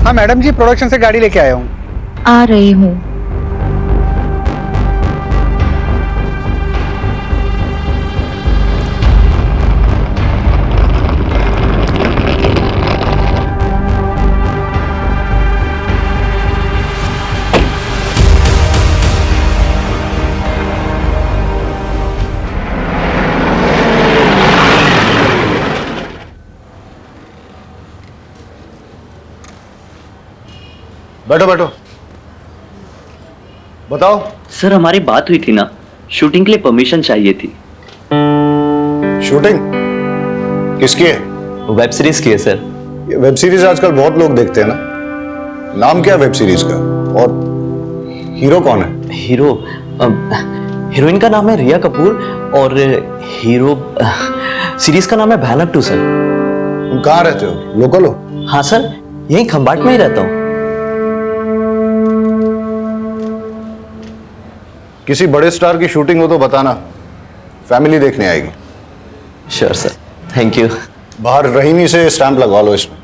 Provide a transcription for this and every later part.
हाँ मैडम जी, प्रोडक्शन से गाड़ी लेके आया हूँ। आ रही हूँ। बैठो बैठो, बताओ। सर हमारी बात हुई थी ना, शूटिंग के लिए परमिशन चाहिए थी। शूटिंग किसकी है? वेब सीरीज की है सर। ये वेब सीरीज आजकल बहुत लोग देखते हैं ना। नाम क्या है वेब सीरीज का, और हीरो कौन है? हीरोइन का नाम है रिया कपूर और हीरो सीरीज का नाम है भयानक 2 सर। तुम कहाँ रहते हो? लोकल हो? हाँ सर, यही खंबाट में ही रहता हूँ। किसी बड़े स्टार की शूटिंग हो तो बताना, फैमिली देखने आएगी। Sure sir, thank you. बाहर रहीमी से स्टैंप लगवा लो इसमें।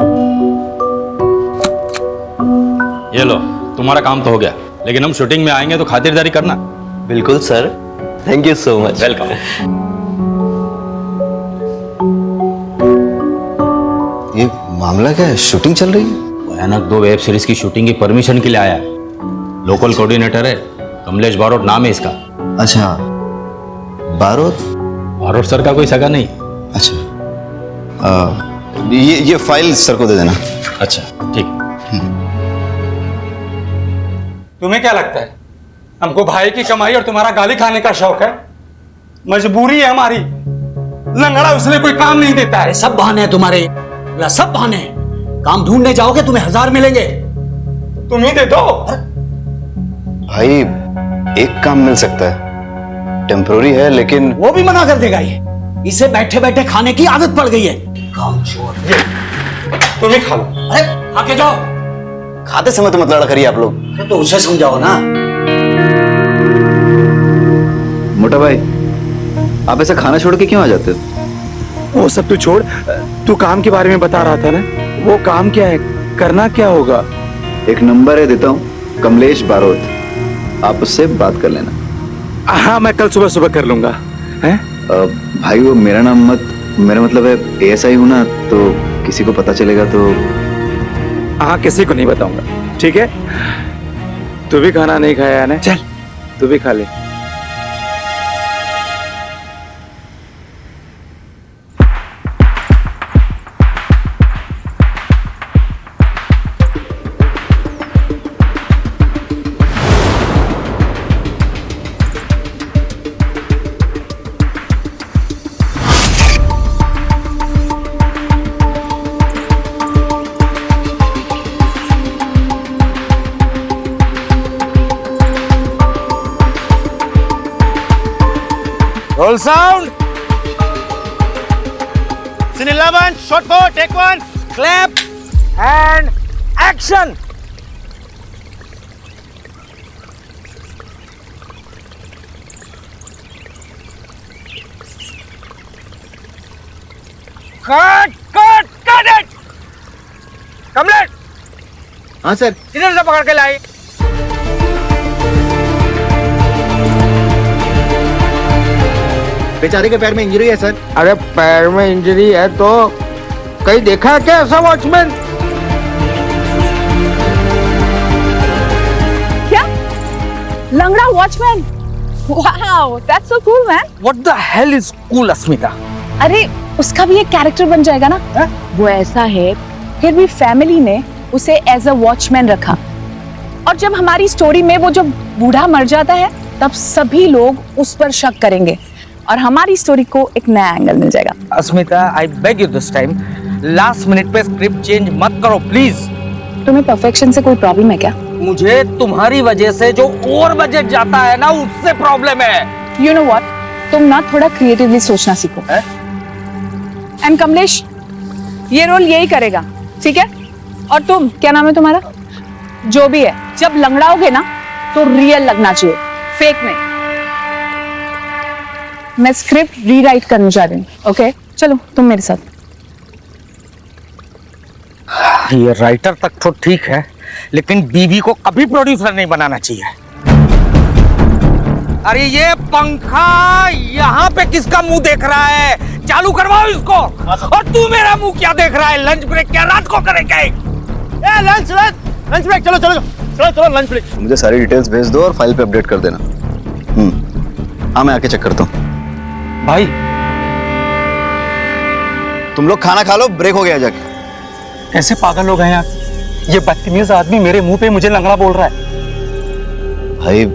ये लो, तुम्हारा काम तो हो गया, लेकिन हम शूटिंग में आएंगे तो खातिरदारी करना। बिल्कुल sir, thank you so much. Welcome. ये मामला क्या है? शूटिंग चल रही है? भयानक 2 वेब सीरीज की शूटिंग की परमिशन के लिए आया है। लोकल कोऑर्डिनेटर है, कमलेश बारोट नाम है इसका। अच्छा, बारोट। बारोट सर का कोई सगा नहीं। अच्छा, ये फाइल सर को दे देना। अच्छा ठीक। तुम्हें क्या लगता है हमको भाई की कमाई और तुम्हारा गाली खाने का शौक है? मजबूरी है हमारी। लंगड़ा उसने कोई काम नहीं देता है। सब बहाने हैं तुम्हारे, सब बहाने हैं। काम ढूंढने जाओगे तुम्हें 1000 मिलेंगे। तुम ही दे दो। भाई एक काम मिल सकता है, टेम्पोररी है, लेकिन वो भी मना कर देगा। ये इसे बैठे बैठे खाने की आदत पड़ गई है। काम चोर। तुम ही खा लो। अरे आके जाओ। खाते समय तो मत लड़ा करिए आप लोग। अरे तो उसे समझाओ ना। मोटा भाई, आप ऐसा खाना छोड़ के क्यों आ जाते हो? वो सब तू छोड़, तू काम के बारे में बता रहा था ना। वो काम क्या है, करना क्या होगा? एक नंबर है, देता हूँ, कमलेश बारोट, आप उससे बात कर लेना। हाँ, मैं कल सुबह सुबह कर लूंगा। हैं? भाई वो मेरा नाम मत, मेरा मतलब है ASI हूं ना, तो किसी को पता चलेगा तो। हाँ, किसी को नहीं बताऊंगा, ठीक है? तू भी खाना नहीं खाया है ना? चल तू भी खा ले। Roll sound. Scene 11, shot 4, take 1, clap and action. Cut it. Kamlesh. हाँ सर। इधर से पकड़ के लाई। बेचारे के पैर में इंजरी है सर। अरे पैर में इंजरी है तो कहीं देखा है क्या ऐसा वॉचमैन? क्या? लंगड़ा watchman? Wow, that's so cool man. What the hell is cool, अस्मिता? अरे उसका भी एक कैरेक्टर बन जाएगा ना। वो ऐसा है, फिर भी फैमिली ने उसे एज अ वॉचमैन रखा, और जब हमारी स्टोरी में वो जब बूढ़ा मर जाता है तब सभी लोग उस पर शक करेंगे और हमारी स्टोरी को एक नया एंगल मिल जाएगा। Asmita, I beg you this time, last minute पे स्क्रिप्ट चेंज मत करो प्लीज। तुम्हें परफेक्शन से कोई प्रॉब्लम है क्या? मुझे तुम्हारी वजह से जो ओवर बजट जाता है ना, उससे प्रॉब्लम है। यू नो व्हाट, तुम ना थोड़ा क्रिएटिवली सोचना सीखो। एंड कमलेश, ये रोल यही करेगा, ठीक है? और तुम, क्या नाम है तुम्हारा? जो भी है, जब लंगड़ाओगे ना तो रियल लगना चाहिए, फेक नहीं। मैं स्क्रिप्ट रीराइट करने जा रही हूँ, ओके? चलो तुम मेरे साथ। ये राइटर तक तो ठीक है, लेकिन बीवी को कभी प्रोड्यूसर नहीं बनाना चाहिए। अरे ये पंखा यहाँ पे किसका मुंह देख रहा है? चालू करवाओ इसको। और तू मेरा मुंह क्या देख रहा है? लंच ब्रेक क्या रात को करेंगे? लंच ब्रेक, चलो चलो चलो चलो लंच ब्रेक। मुझे सारी डिटेल्स भेज दो और फाइल पे अपडेट कर देना। हाँ, मैं आके चेक करता हूँ। भाई तुम लोग खाना खा लो, ब्रेक हो गया जाके। कैसे पागल हो गए हैं आप? ये बदतमीज आदमी मेरे मुंह पे मुझे लंगड़ा बोल रहा है। भाई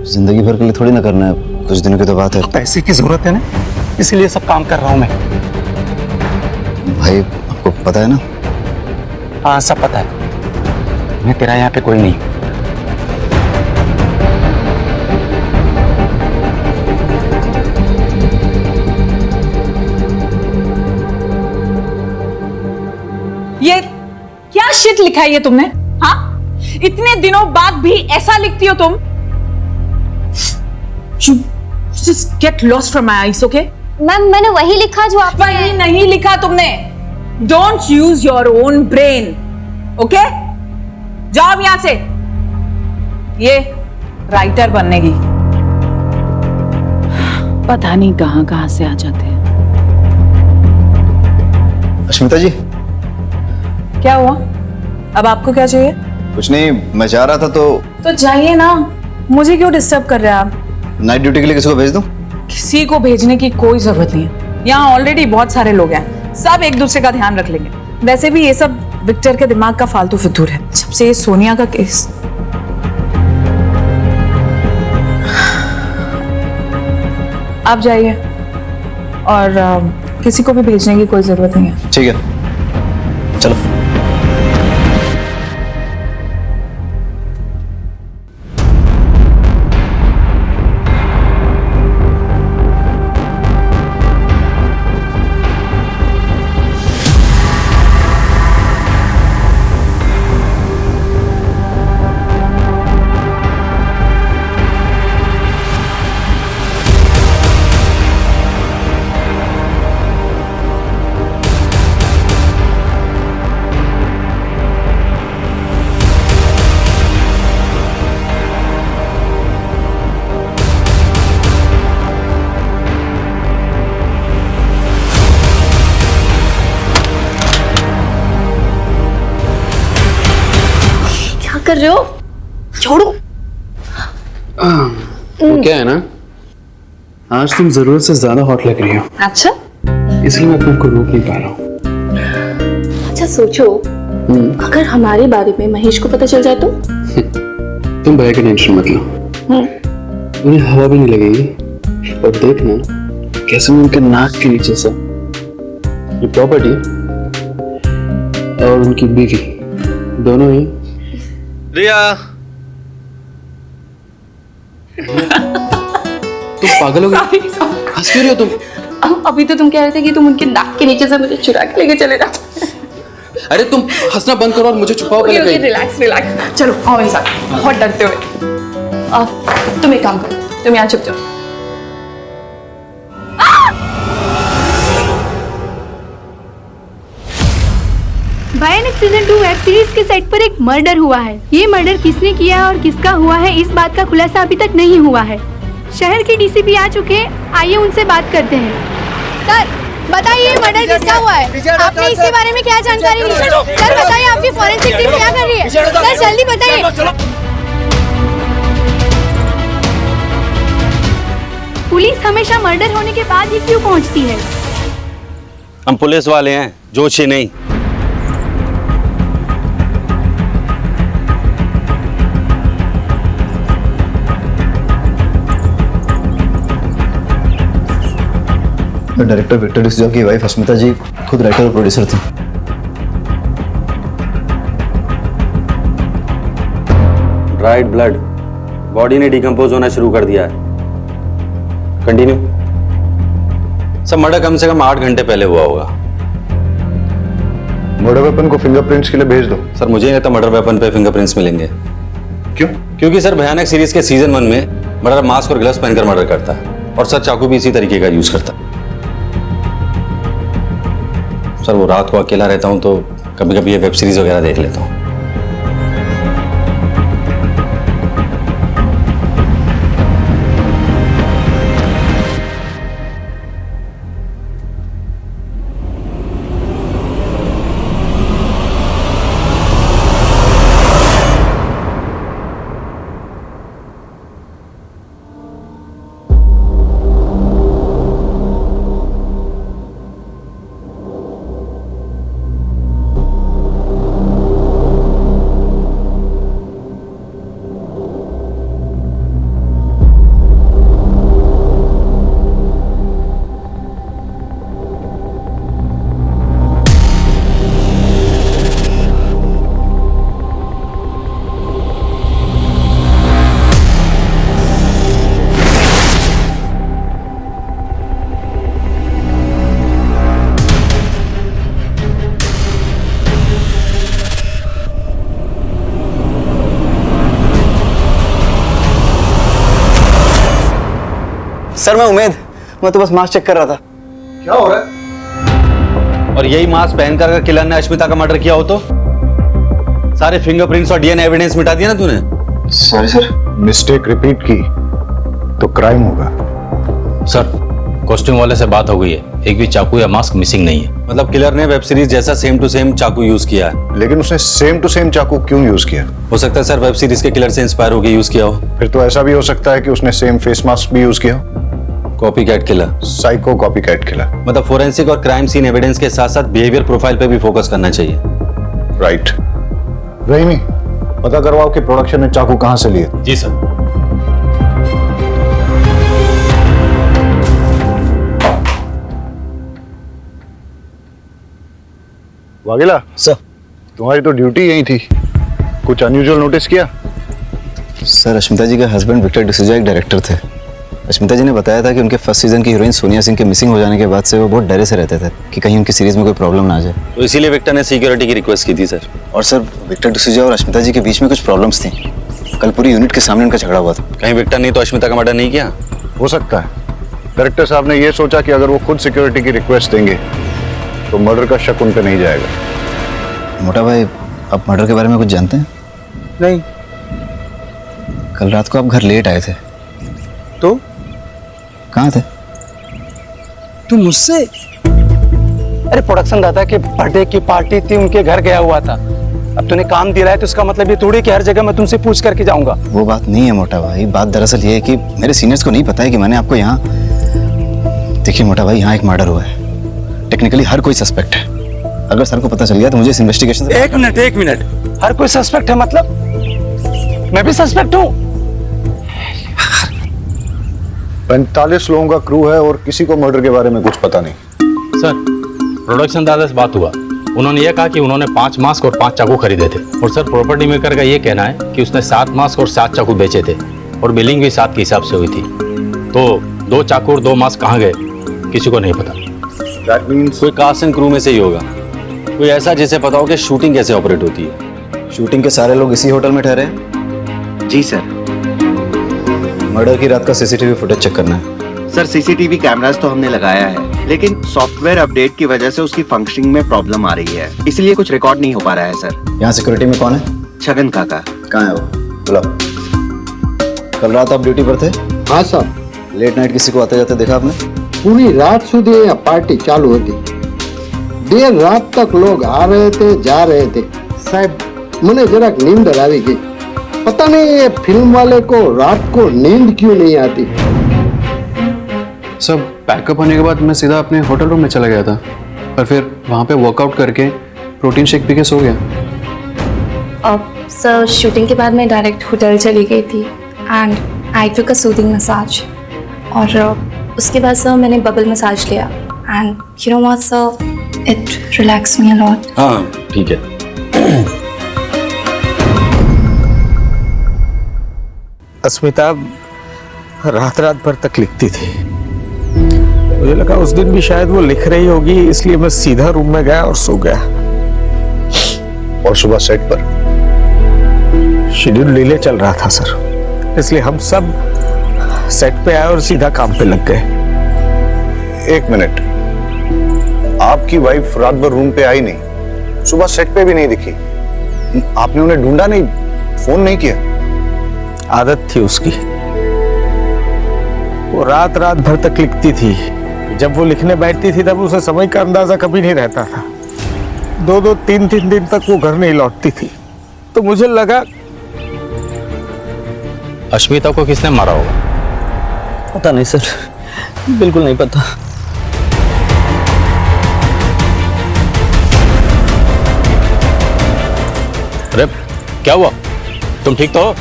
जिंदगी भर के लिए थोड़ी ना करना है, कुछ दिनों की तो बात है। पैसे की जरूरत है ना, इसलिए सब काम कर रहा हूं मैं। भाई आपको पता है ना? हाँ सब पता है, मैं तेरा यहाँ पे कोई नहीं। ये क्या शिट लिखा है ये तुमने? हाँ, इतने दिनों बाद भी ऐसा लिखती हो तुम? You just get lost from my eyes, okay? Ma'am मैंने वही लिखा जो आप वही नहीं लिखा तुमने। Don't use your own brain, okay? जाओ अब यहां से। ये राइटर बनने की पता नहीं कहां कहां से आ जाते हैं। अश्मिता जी, क्या हुआ? अब आपको क्या चाहिए? कुछ नहीं, मैं जा रहा था तो जाइए ना, मुझे क्यों डिस्टर्ब कर रहे हैं आप? नाइट ड्यूटी के लिए किसी को भेज दूं? किसी को भेजने की कोई जरूरत नहीं है, यहाँ ऑलरेडी बहुत सारे लोग हैं, सब एक दूसरे का ध्यान रख लेंगे। वैसे भी ये सब विक्टर के दिमाग का फालतू फितूर है, जब से ये सोनिया का केस। आप जाइए और किसी को भी भेजने की कोई जरूरत नहीं है। ठीक है, चलो। कर रहे हो? छोड़ो। क्या है ना, आज तुम जरूरत से ज्यादा हॉट लग रही हो। अच्छा, इसलिए मैं तुमको रोक नहीं पा रहा हूँ। अच्छा सोचो, अगर हमारे बारे में महेश को पता चल जाए तो? तुम भय की टेंशन मत लो, उन्हें हवा भी नहीं लगेगी। और देखना कैसे मैं उनके नाक के नीचे से ये प्रॉपर्टी और उनकी बीवी दोनों ही। रिया, तुम पागल हो गई? हंस क्यों रही हो तुम? अभी तो तुम कह रहे थे कि तुम उनके नाक के नीचे से मुझे चुरा के लेके चले जाओ। अरे तुम हंसना बंद करो और मुझे छुपाओ पहले कहीं। रिलैक्स रिलैक्स, चलो आओ मेरे साथ, बहुत डरते हुए। तुम एक काम करो, तुम यहाँ छुप जाओ। भयानक सीजन 2 वेब सीरीज के सेट पर एक मर्डर हुआ है। ये मर्डर किसने किया और किसका हुआ है, इस बात का खुलासा अभी तक नहीं हुआ है। शहर के डीसीपी आ चुके हैं, आइए उनसे बात करते हैं। सर बताइए, मर्डर किसका हुआ है? आपने इसके बारे में क्या जानकारी ली? सर बताइए, आपकी फॉरेंसिक टीम क्या कर रही है? सर जल्दी बताइए। पुलिस हमेशा मर्डर होने के बाद ही क्यों पहुंचती है? हम पुलिस वाले हैं, जोशी नहीं। डायरेक्टर विक्टर डिसूजा की वाइफ अस्मिता जी खुद राइटर और प्रोड्यूसर थी। ड्राइड ब्लड, बॉडी ने डिकम्पोज होना शुरू कर दिया है। कंटिन्यू। सब मर्डर कम से कम 8 घंटे पहले हुआ होगा। मर्डर वेपन को फिंगरप्रिंट्स के लिए भेज दो। सर मुझे नहीं लगता मर्डर वेपन पे फिंगरप्रिंट्स मिलेंगे। क्यों? क्योंकि सर भयानक सीरीज के सीजन 1 में मर्डर मास्क और ग्लव्स पहनकर मर्डर करता है और सर चाकू भी इसी तरीके का यूज करता है। सर वो रात को अकेला रहता हूं तो कभी कभी ये वेब सीरीज वगैरह देख लेता हूँ। सर मैं तो बस मास्क चेक कर रहा था। क्या हो रहा है? और यही मास्क पहनकर अगर किलर ने अश्मिता का मर्डर किया हो तो सारे फिंगरप्रिंट्स और डीएनए एविडेंस मिटा दिया ना तूने। सॉरी सर, मिस्टेक रिपीट की तो क्राइम होगा। सर कॉस्ट्यूम वाले से बात हो गई है, एक भी चाकू या मास्क मिसिंग नहीं है। मतलब किलर ने वेब सीरीज जैसा सेम टू सेम चाकू यूज किया है। लेकिन उसने सेम टू सेम चाकू क्यों यूज किया? हो सकता है सर वेब सीरीज के किलर से इंस्पायर होकर यूज किया हो। फिर तो ऐसा भी हो सकता है कि उसने सेम फेस मास्क भी यूज किया हो। Copy cat killer, psycho copy cat killer. मतलब फोरेंसिक और क्राइम सीन एविडेंस के साथ साथ बिहेवियर प्रोफाइल पे भी फोकस करना चाहिए। राइट। रहीमी, पता करवाओ कि प्रोडक्शन ने चाकू कहां से लिए। जी सर। वागिला सर, तुम्हारी तो ड्यूटी यही थी, कुछ अनयूजुअल नोटिस किया? सर अश्मिता जी के हस्बैंड विक्टर डिसूजा एक डायरेक्टर थे। अश्मिता जी ने बताया था कि उनके फर्स्ट सीजन की हीरोइन सोनिया सिंह के मिसिंग हो जाने के बाद से वो बहुत डरे से रहते थे कि कहीं उनकी सीरीज में कोई प्रॉब्लम ना आ जाए। तो इसीलिए विक्टर ने सिक्योरिटी की रिक्वेस्ट की थी सर। और सर विक्टर डिसूजा और अश्मिता जी के बीच में कुछ प्रॉब्लम्स थी। कल पूरी यूनिट के सामने उनका झगड़ा हुआ था। कहीं विक्टर ने तो अश्मिता का मर्डर नहीं किया? हो सकता है। डायरेक्टर साहब ने ये सोचा कि अगर वो खुद सिक्योरिटी की रिक्वेस्ट देंगे तो मर्डर का शक उन पे नहीं जाएगा। मोटा भाई, आप मर्डर के बारे में कुछ जानते हैं? नहीं। कल रात को आप घर लेट आए थे। तो कहाँ थे? तू मुझसे? अरे प्रोडक्शन दादा के बर्थडे की पार्टी थी, उनके घर गया हुआ था। अब तूने काम दिया है तो इसका मतलब ये थोड़ी कि हर जगह मैं तुमसे पूछ करके जाऊंगा। वो बात नहीं है मोटा भाई, बात दरअसल ये है कि मेरे सीनियर्स को नहीं पता है कि मैंने आपको यहाँ। देखिए मोटा भाई, यहाँ एक मर्डर हुआ है। टेक्निकली हर कोई सस्पेक्ट है। अगर सर को पता चल गया तो मुझे इस इन्वेस्टिगेशन से... एक मिनट, हर कोई सस्पेक्ट है मतलब? मैं भी सस्पेक्ट हूँ? 45 लोगों का क्रू है और किसी को मर्डर के बारे में कुछ पता नहीं। सर प्रोडक्शन दादा से बात हुआ, उन्होंने ये कहा कि उन्होंने 5 मास्क और 5 चाकू खरीदे थे। और सर प्रॉपर्टी मेकर का ये कहना है कि उसने 7 मास्क और 7 चाकू बेचे थे और बिलिंग भी 7 के हिसाब से हुई थी। तो 2 चाकू और 2 मास्क कहाँ गए किसी को नहीं पता। That means कोई कास्ट एंड क्रू में से ही होगा, कोई ऐसा जिसे पता हो कि शूटिंग कैसे ऑपरेट होती है। शूटिंग के सारे लोग इसी होटल में ठहरे हैं? जी सर। मर्डर की रात का सीसीटीवी फुटेज चेक करना है। सर सीसीटीवी कैमरास तो हमने लगाया है, लेकिन सॉफ्टवेयर अपडेट की वजह से उसकी फंक्शनिंग में प्रॉब्लम आ रही है, इसलिए कुछ रिकॉर्ड नहीं हो पा रहा है सर। यहाँ सिक्योरिटी में कौन है? छगन काका। कहाँ है वो? बुलाओ। कल रात आप ड्यूटी पर थे? हाँ सर। लेट नाइट किसी को आते जाते देखा आपने? पूरी रात सुधी यहाँ पार्टी चालू होती, देर रात तक लोग आ रहे थे जा रहे थे। साहब मुझे जरा नींद आई गई। पता नहीं ये फिल्म वाले को रात को नींद क्यों नहीं आती। सब पैकअप होने के बाद मैं सीधा अपने होटल रूम में चला गया था, पर फिर वहाँ पे वर्कआउट करके प्रोटीन शेक पी के सो गया। अब सर शूटिंग के बाद मैं डायरेक्ट होटल चली गई थी and I took a soothing massage. और उसके बाद सर मैंने बबल मसाज लिया and you know what sir, it relax me a lot. हाँ ठीक है। अस्मिता रात भर तक लिखती थी। मुझे लगा उस दिन भी शायद वो लिख रही होगी, इसलिए मैं सीधा रूम में गया और सो गया। और सुबह सेट पर शेड्यूल डिले चल रहा था सर, इसलिए हम सब सेट पे आए और सीधा काम पे लग गए। 1 मिनट, आपकी वाइफ रात भर रूम पे आई नहीं, सुबह सेट पे भी नहीं दिखी। आपने उन्हें ढूंढा नहीं, फोन नहीं किया? आदत थी उसकी, वो रात रात भर तक लिखती थी। जब वो लिखने बैठती थी तब उसे समय का अंदाजा कभी नहीं रहता था। 2-2, 3-3 दिन तक वो घर नहीं लौटती थी। तो मुझे लगा अश्मिता को किसने मारा होगा? पता नहीं सर, बिल्कुल नहीं पता। अरे क्या हुआ? तुम ठीक तो हो?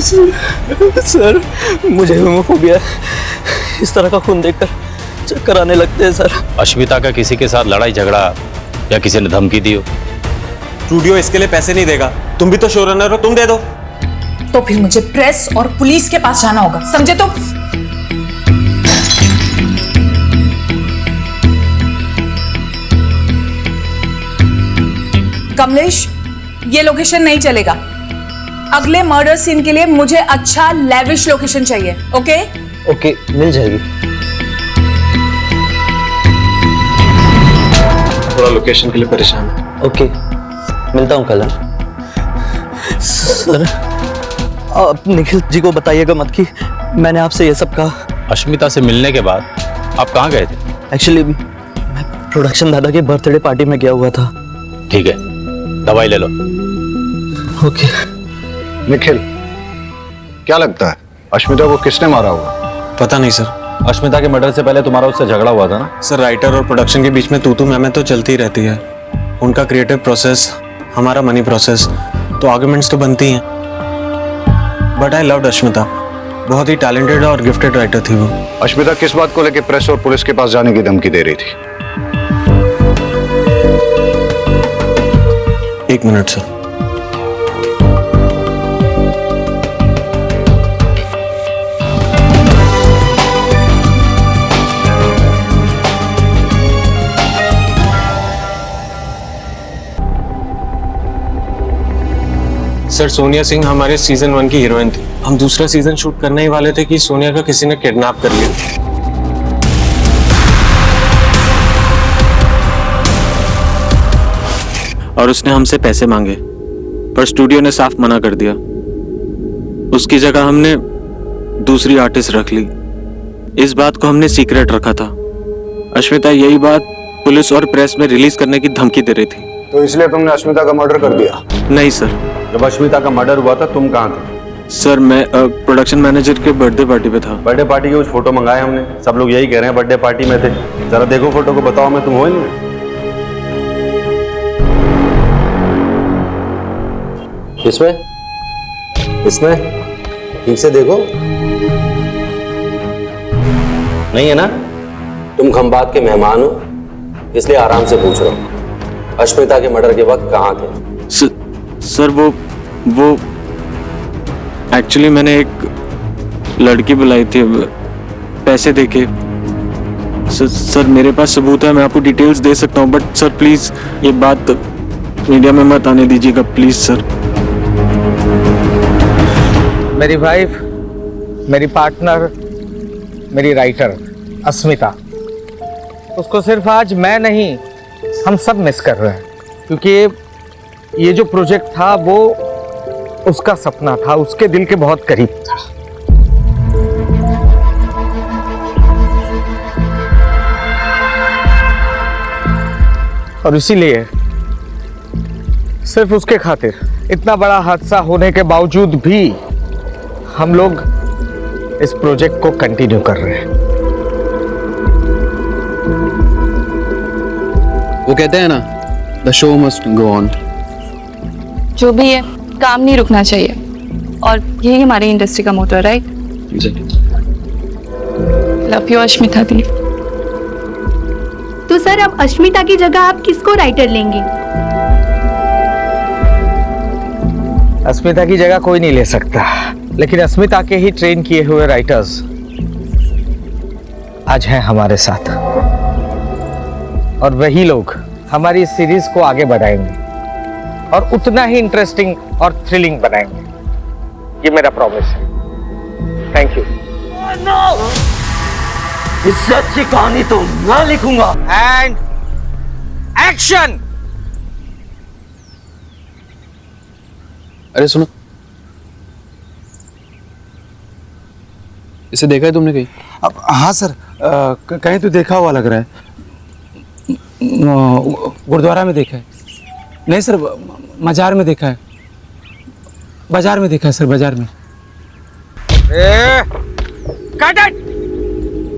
सर मुझे होमोफोबिया है, इस तरह का खून देखकर चक्कर आने लगते हैं सर। अश्मिता का किसी के साथ लड़ाई झगड़ा या किसी ने धमकी दी हो? स्टूडियो इसके लिए पैसे नहीं देगा, तुम भी तो शो रनर हो, तुम दे दो। तो फिर मुझे प्रेस और पुलिस के पास जाना होगा, समझे? तो कमलेश, ये लोकेशन नहीं चलेगा। अगले मर्डर सीन के लिए मुझे अच्छा लेविश लोकेशन चाहिए। ओके ओके, मिल जाएगी। थोड़ा लोकेशन के लिए परेशान है। ओके, मिलता हूँ कल। सर आप निखिल जी को बताइएगा मत कि मैंने आपसे ये सब कहा। अश्मिता से मिलने के बाद आप कहाँ गए थे? एक्चुअली मैं प्रोडक्शन दादा के बर्थडे पार्टी में गया हुआ था। ठीक है, दवाई ले लो। ओके। निखिल, क्या लगता है अश्मिता को किसने मारा होगा? पता नहीं सर। अश्मिता के मर्डर से पहले तुम्हारा उससे झगड़ा हुआ था ना? सर राइटर और प्रोडक्शन के बीच में तू मैं तो चलती रहती है। उनका क्रिएटिव प्रोसेस, हमारा मनी प्रोसेस, तो आर्गुमेंट्स तो बनती हैं। बट आई लव्ड अश्मिता, बहुत ही टैलेंटेड और गिफ्टेड राइटर थी वो। अश्मिता किस बात को लेकर प्रेस और पुलिस के पास जाने की धमकी दे रही थी? 1 minute sir. Sir Sonia Singh हमारे सीजन 1 की हीरोइन थी। हम दूसरा सीजन शूट करने ही वाले थे कि सोनिया का किसी ने किडनैप कर लिया। और उसने हमसे पैसे मांगे, पर स्टूडियो ने साफ मना कर दिया। उसकी जगह हमने दूसरी आर्टिस्ट रख ली। इस बात को हमने सीक्रेट रखा था। अश्मिता यही बात पुलिस और प्रेस में रिलीज करने की धमकी दे रही थी। तो इसलिए तुमने अश्मिता का मर्डर कर दिया? नहीं सर। जब अश्मिता का मर्डर हुआ था तुम कहाँ थे? सर मैं प्रोडक्शन मैनेजर के बर्थडे पार्टी पे था। बर्थडे पार्टी के कुछ फोटो मंगाए हमने, सब लोग यही कह रहे हैं बर्थडे पार्टी में थे। जरा देखो फोटो को, बताओ मैं तुम हो नहीं? इसमें ठीक से देखो, नहीं है ना? तुम खंबात के मेहमान हो, इसलिए आराम से पूछ रहा हूँ। अश्मिता के मर्डर के वक्त कहाँ थे? सर वो एक्चुअली मैंने एक लड़की बुलाई थी पैसे देके। सर मेरे पास सबूत है, मैं आपको डिटेल्स दे सकता हूँ, बट सर प्लीज ये बात मीडिया में मत आने दीजिएगा प्लीज सर। मेरी वाइफ, मेरी पार्टनर, मेरी राइटर अस्मिता, उसको सिर्फ आज मैं नहीं हम सब मिस कर रहे हैं, क्योंकि ये जो प्रोजेक्ट था वो उसका सपना था, उसके दिल के बहुत करीब था। और इसीलिए सिर्फ उसके खातिर इतना बड़ा हादसा होने के बावजूद भी हम लोग इस प्रोजेक्ट को कंटिन्यू कर रहे हैं। वो कहते हैं ना, the show must go on. जो भी है, काम नहीं रुकना चाहिए, और यही हमारी इंडस्ट्री का मोटो है, राइट? लव यू अश्मिता दी। तो सर अब अश्मिता की जगह आप किसको राइटर लेंगे? अस्मिता की जगह कोई नहीं ले सकता, लेकिन अस्मिता के ही ट्रेन किए हुए राइटर्स आज हैं हमारे साथ, और वही लोग हमारी इस सीरीज को आगे बढ़ाएंगे और उतना ही इंटरेस्टिंग और थ्रिलिंग बनाएंगे। ये मेरा प्रॉमिस है। Thank you. इससे अच्छी कहानी तो मैं लिखूंगा। And action. अरे सुनो, इसे देखा है तुमने कहीं? अब हाँ सर, कहीं तो देखा हुआ लग रहा है। गुरुद्वारा में देखा है। नहीं सर, मजार में देखा है। बाजार में देखा है सर, बाजार में। Cut it!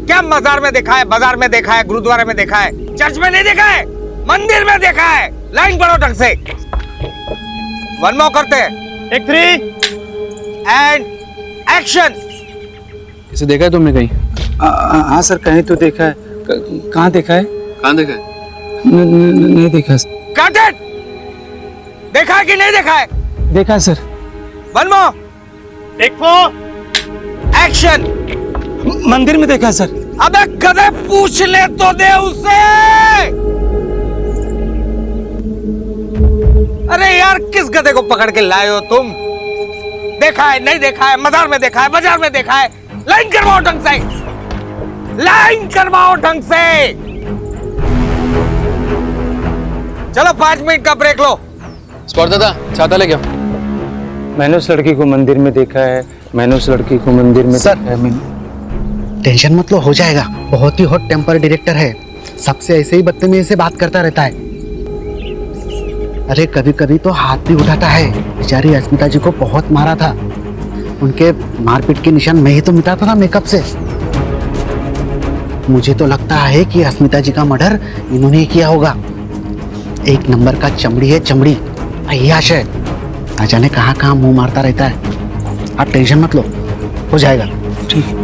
क्या मजार में देखा है, बाजार में देखा है, गुरुद्वारे में देखा है, चर्च में नहीं देखा है, मंदिर में देखा है। लाइन पढ़ो ढंग से। वन मोर करते हैं। Take 3 and action. इसे देखा है तुमने कहीं? हाँ सर, कहीं तो देखा है। कहाँ देखा है? कहाँ देखा है? नहीं देखा। Cut it! देखा है कि नहीं देखा है? देखा है sir. One more. Take 4 action. मंदिर में देखा है सर। अबे गधे, पूछ ले तो दे उससे। अरे यार, किस गधे को पकड़ के लाए हो तुम? देखा है, नहीं देखा है, मजार में देखा है, बाजार में देखा है। लाइन करवाओ ढंग से, लाइन करवाओ ढंग से। चलो 5 मिनट का ब्रेक लो। स्पॉट दादा, छाता ले क्या? मैंने उस लड़की को मंदिर में देखा है। मैंने उस लड़की को मंदिर में देखा है। मैंने टेंशन मत लो, हो जाएगा। बहुत ही हॉट टेम्पर डायरेक्टर है, सबसे ऐसे ही बदतमीजी से बात करता रहता है। अरे कभी कभी तो हाथ भी उठाता है। बेचारी अस्मिता जी को बहुत मारा था, उनके मारपीट के निशान मैं ही तो मिटाता था मेकअप से। मुझे तो लगता है कि अस्मिता जी का मर्डर इन्होंने ही किया होगा। एक नंबर का चमड़ी है, चमड़ी अय्याश है। ना जाने कहाँ कहाँ मुंह मारता रहता है। आप टेंशन मत लो, हो जाएगा। ठीक।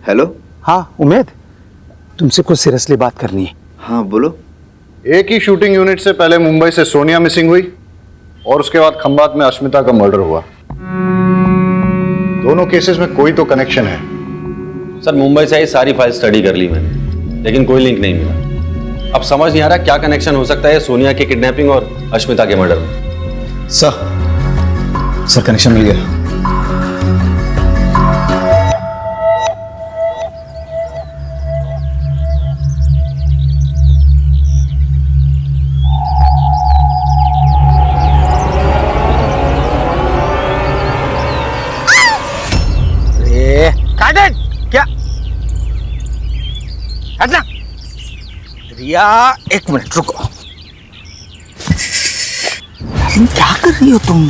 हेलो। हाँ उमेद, तुमसे कुछ सीरियसली बात करनी है। हाँ बोलो। एक ही शूटिंग यूनिट से पहले मुंबई से सोनिया मिसिंग हुई और उसके बाद खंबात में अस्मिता का मर्डर हुआ। दोनों केसेस में कोई तो कनेक्शन है। सर मुंबई से आई सारी फाइल स्टडी कर ली मैंने, लेकिन कोई लिंक नहीं मिला। अब समझ नहीं आ रहा क्या कनेक्शन हो सकता है सोनिया की किडनैपिंग और अश्मिता के मर्डर में। सर कनेक्शन मिल गया। क्या हटना। रिया, एक मिनट रुको। क्या कर रही हो तुम?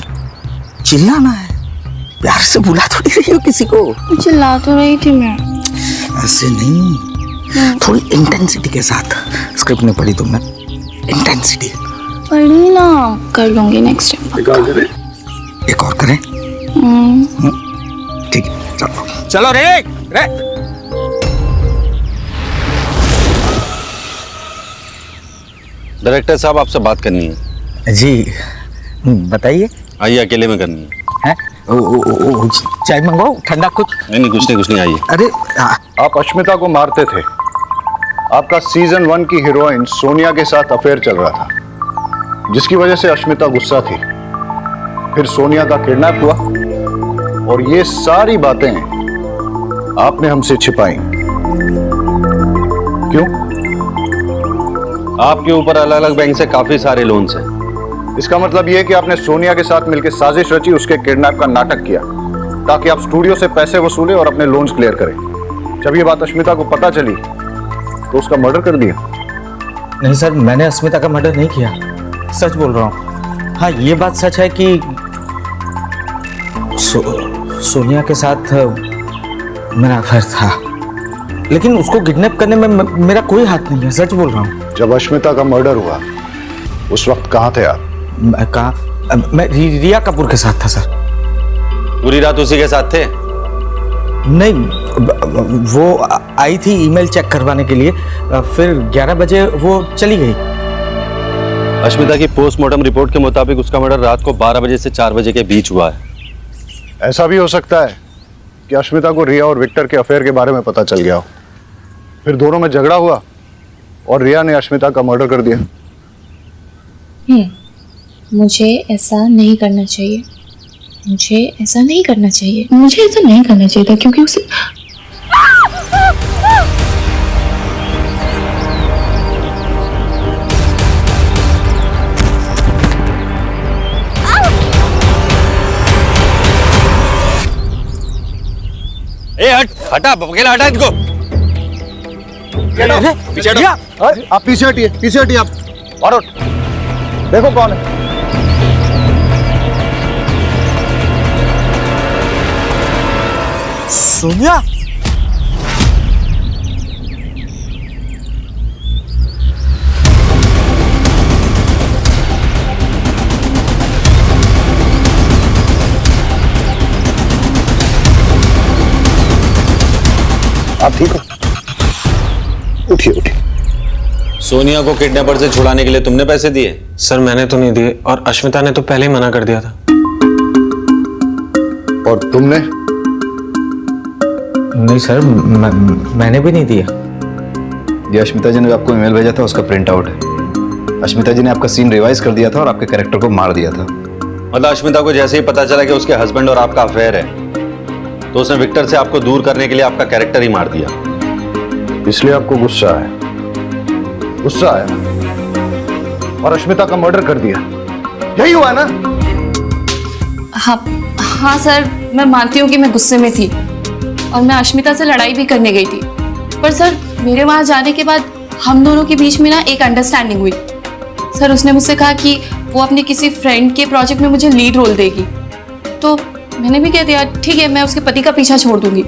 चिल्लाना है, प्यार से बुला थोड़ी रही हो किसी को। चिल्ला तो रही थी मैं। ऐसे नहीं, थोड़ी इंटेंसिटी के साथ। स्क्रिप्ट नहीं पढ़ी तुमने? इंटेंसिटी पढ़ी ना, कर लूंगी नेक्स्ट टाइम। एक और करें? एक और करें? ठीक है, चलो चलो रे रे। डायरेक्टर साहब आपसे बात करनी है। जी बताइए। आइए, अकेले में करनी है। चाय मंगवाओ, ठंडा कुछ? नहीं कुछ नहीं आइए। अरे आप अश्मिता को मारते थे। आपका सीजन 1 की हीरोइन सोनिया के साथ अफेयर चल रहा था, जिसकी वजह से अश्मिता गुस्सा थी। फिर सोनिया का किडनैप हुआ और ये सारी बातें आपने हमसे छिपाई। क्यों? आपके ऊपर अलग अलग बैंक से काफी सारे लोन्स हैं। इसका मतलब यह है कि आपने सोनिया के साथ मिलकर साजिश रची, उसके किडनैप का नाटक किया ताकि आप स्टूडियो से पैसे वसूलें और अपने लोन्स क्लियर करें। जब ये बात अश्मिता को पता चली तो उसका मर्डर कर दिया। नहीं सर, मैंने अस्मिता का मर्डर नहीं किया, सच बोल रहा हूँ। हाँ ये बात सच है कि सोनिया के साथ मेरा अफेयर था, लेकिन उसको किडनैप करने में मेरा कोई हाथ नहीं है, सच बोल रहा हूँ। जब अश्मिता का मर्डर हुआ उस वक्त कहाँ थे आप? मैं रिया कपूर के साथ था सर। पूरी रात उसी के साथ थे? नहीं, वो आई थी ईमेल चेक करवाने के लिए, फिर 11 बजे वो चली गई। अश्मिता की पोस्टमार्टम रिपोर्ट के मुताबिक उसका मर्डर रात को 12 बजे से 4 बजे के बीच हुआ है। ऐसा भी हो सकता है कि अश्मिता को रिया और विक्टर के अफेयर के बारे में पता चल गया हो, फिर दोनों में झगड़ा हुआ और रिया ने अश्मिता का मर्डर कर दिया। मुझे ऐसा नहीं करना चाहिए। मुझे ऐसा नहीं करना चाहिए, मुझे ऐसा नहीं करना चाहिए था क्योंकि उसे ए हट, हटा, अकेला हटा इसको। पीछे हटो। आप पीछे हटिए आप। और उठ। देखो कौन है। सोनिया, आप ठीक हो? उठिए उठिए। सोनिया को किडनैपर से छुड़ाने के लिए तुमने पैसे दिए? सर मैंने तो नहीं दिए, और अश्मिता ने तो पहले ही मना कर दिया था। और तुमने? नहीं सर, मैंने भी नहीं दिया। ये अश्मिता जी ने आपको ईमेल भेजा था, उसका प्रिंट आउट है। अश्मिता जी ने आपका सीन रिवाइज कर दिया था और आपके कैरेक्टर को मार दिया था। मतलब अश्मिता को जैसे ही पता चला कि उसके हस्बैंड और आपका अफेयर है, तो उसने विक्टर से आपको दूर करने के लिए आपका कैरेक्टर ही मार दिया। इसलिए आपको गुस्सा आया और अश्मिता का मर्डर कर दिया, यही हुआ ना? हाँ सर, मैं मानती हूँ कि मैं गुस्से में थी और मैं अश्मिता से लड़ाई भी करने गई थी, पर सर मेरे वहाँ जाने के बाद हम दोनों के बीच में ना एक अंडरस्टैंडिंग हुई। सर उसने मुझसे कहा कि वो अपने किसी फ्रेंड के प्रोजेक्ट में मुझे लीड रोल देगी, तो मैंने भी कह दिया ठीक है, मैं उसके पति का पीछा छोड़ दूंगी।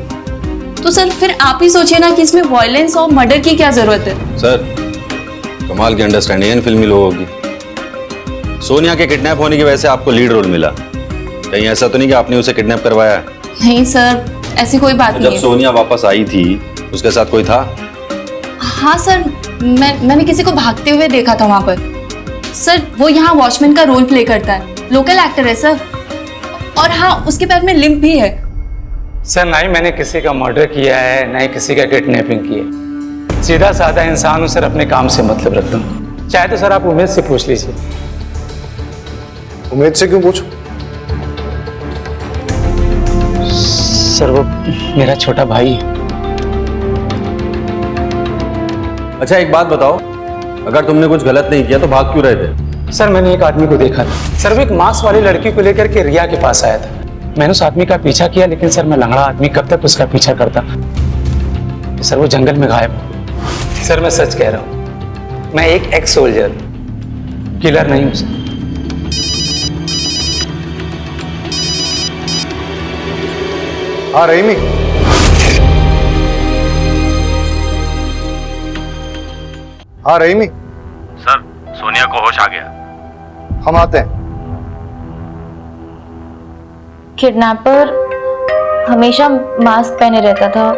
तो सर फिर आप ही सोचिए ना कि इसमें वायलेंस और मर्डर की क्या जरूरत है। सर कमाल की अंडरस्टैंडिंग है इन फिल्मी लोगों की। सोनिया के किडनैप होने की वजह से आपको लीड रोल मिला, कहीं ऐसा तो नहीं कि आपने उसे किडनैप करवाया? नहीं सर, ऐसी कोई बात नहीं जब है। सोनिया वापस आई थी उसके साथ कोई था? हाँ सर, मैंने किसी को भागते हुए देखा था वहां पर। सर वो यहाँ वॉचमैन का रोल प्ले करता है, लोकल एक्टर है सर, और हाँ उसके पैर में लिम्प भी है। सर ना ही मैंने किसी का मर्डर किया है, ना ही किसी का किडनैपिंग की है। सीधा साधा इंसान हूं सर, अपने काम से मतलब रखता हूँ। चाहे तो सर आप उमेद से पूछ लीजिए। उमेद से क्यों पूछो? सर वो मेरा छोटा भाई है। अच्छा एक बात बताओ, अगर तुमने कुछ गलत नहीं किया तो भाग क्यों रहे थे? सर मैंने एक आदमी को देखा था सर, वो एक मांस वाली लड़की को लेकर के रिया के पास आया था। मैंने उस आदमी का पीछा किया, लेकिन सर मैं लंगड़ा आदमी कब तक उसका पीछा करता। सर वो जंगल में गायब हो। सर मैं सच कह रहा हूं, मैं एक एक्स सोल्जर, किलर नहीं हूं सर। हाँ रहीमी, हाँ रहीमी। सर सोनिया को होश आ गया। हम आते हैं। किडनैपर हमेशा मास्क पहने रहता था,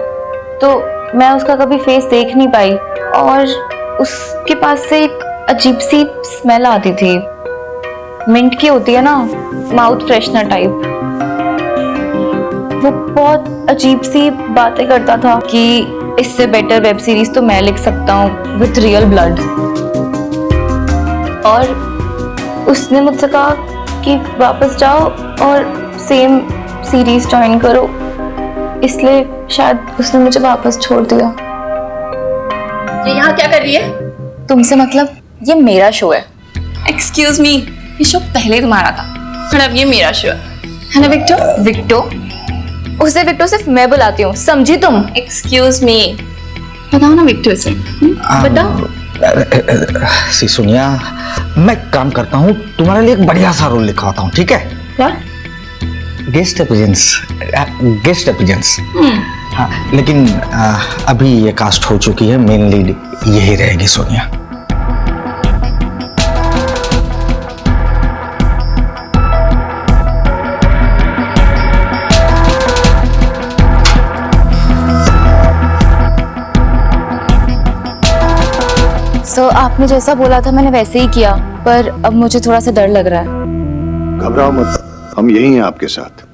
तो मैं उसका कभी फेस देख नहीं पाई, और उसके पास से एक अजीब सी स्मेल आती थी, मिंट की होती है ना, माउथ फ्रेशनर टाइप। वो बहुत अजीब सी बातें करता था कि इससे बेटर वेब सीरीज तो मैं लिख सकता हूँ विथ रियल ब्लड, और उसने मुझसे कहा कि वापस जाओ और सेम सीरीज ज्वाइन करो, इसलिए शायद उसने मुझे वापस छोड़ दिया। ये यहाँ क्या कर रही है? तुमसे मतलब? ये मेरा शो है। एक्सक्यूज मी, ये शो पहले तुम्हारा था और अब ये मेरा शो है ना विक्टो? विक्टो? उसे विक्टो सिर्फ मैं बुलाती हूँ, समझी तुम? एक्सक्यूज मी, बताओ ना विक्टो से। बताओ। सी सोनिया, मैं काम करता हूँ, तुम्हारे लिए एक बढ़िया सा रोल लिखवाता हूँ, ठीक है? क्या? Guest appearance. हाँ, लेकिन अभी ये कास्ट हो चुकी है, मेन लीड यही रहेगी सोनिया। आपने जैसा बोला था मैंने वैसे ही किया, पर अब मुझे थोड़ा सा डर लग रहा है। घबराओ मत, हम यही हैं आपके साथ।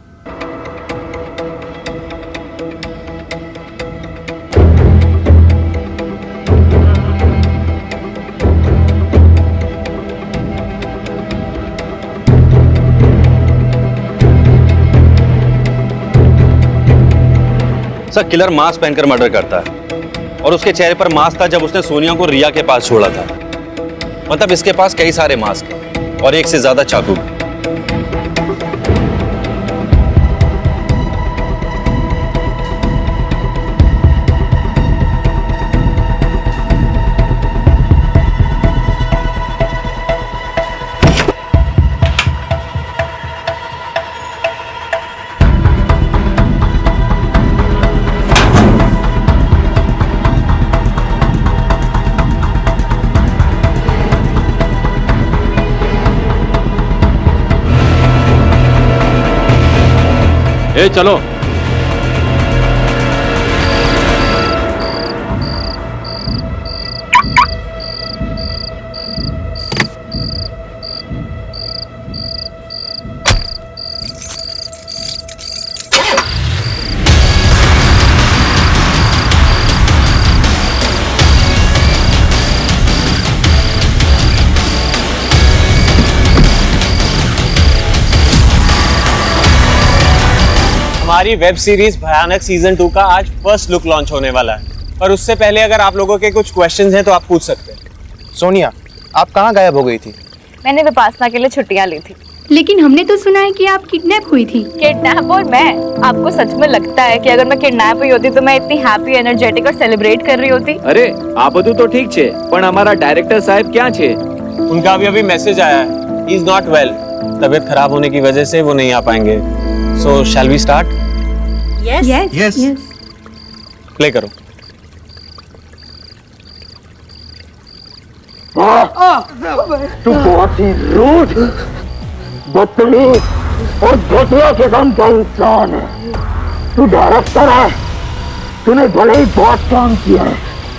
सर किलर मास्क पहनकर मर्डर करता है और उसके चेहरे पर मास्क था जब उसने सोनिया को रिया के पास छोड़ा था। मतलब इसके पास कई सारे मास्क हैं और एक से ज्यादा चाकू। ए चलो। हमारी वेब सीरीज भयानक सीजन 2 का आज फर्स्ट लुक लॉन्च होने वाला है, पर उससे पहले अगर आप लोगों के कुछ क्वेश्चंस हैं तो आप पूछ सकते हैं। सोनिया, आप कहाँ गायब हो गई थी? मैंने विपासना के लिए छुट्टियां ली थी। लेकिन हमने तो सुना है कि आप किडनैप हुई थी। किडनैप? और मैं? आपको सच में लगता है कि अगर मैं किडनैप हुई होती तो मैं इतनी हैप्पी, एनर्जेटिक और सेलिब्रेट कर रही होती? अरे आ બધું तो ठीक छे, पण हमारा डायरेक्टर साहब क्या छे? उनका अभी मैसेज आया है, ही इज नॉट वेल। तबीयत खराब होने की वजह से वो नहीं आ पाएंगे। So shall we start? Yes. Yes. Play करो। तू बहुत ही रूड, बदतमीज और घटिया किस्म का इंसान है। तू डायरेक्टर है, तूने भले ही बहुत काम किया है,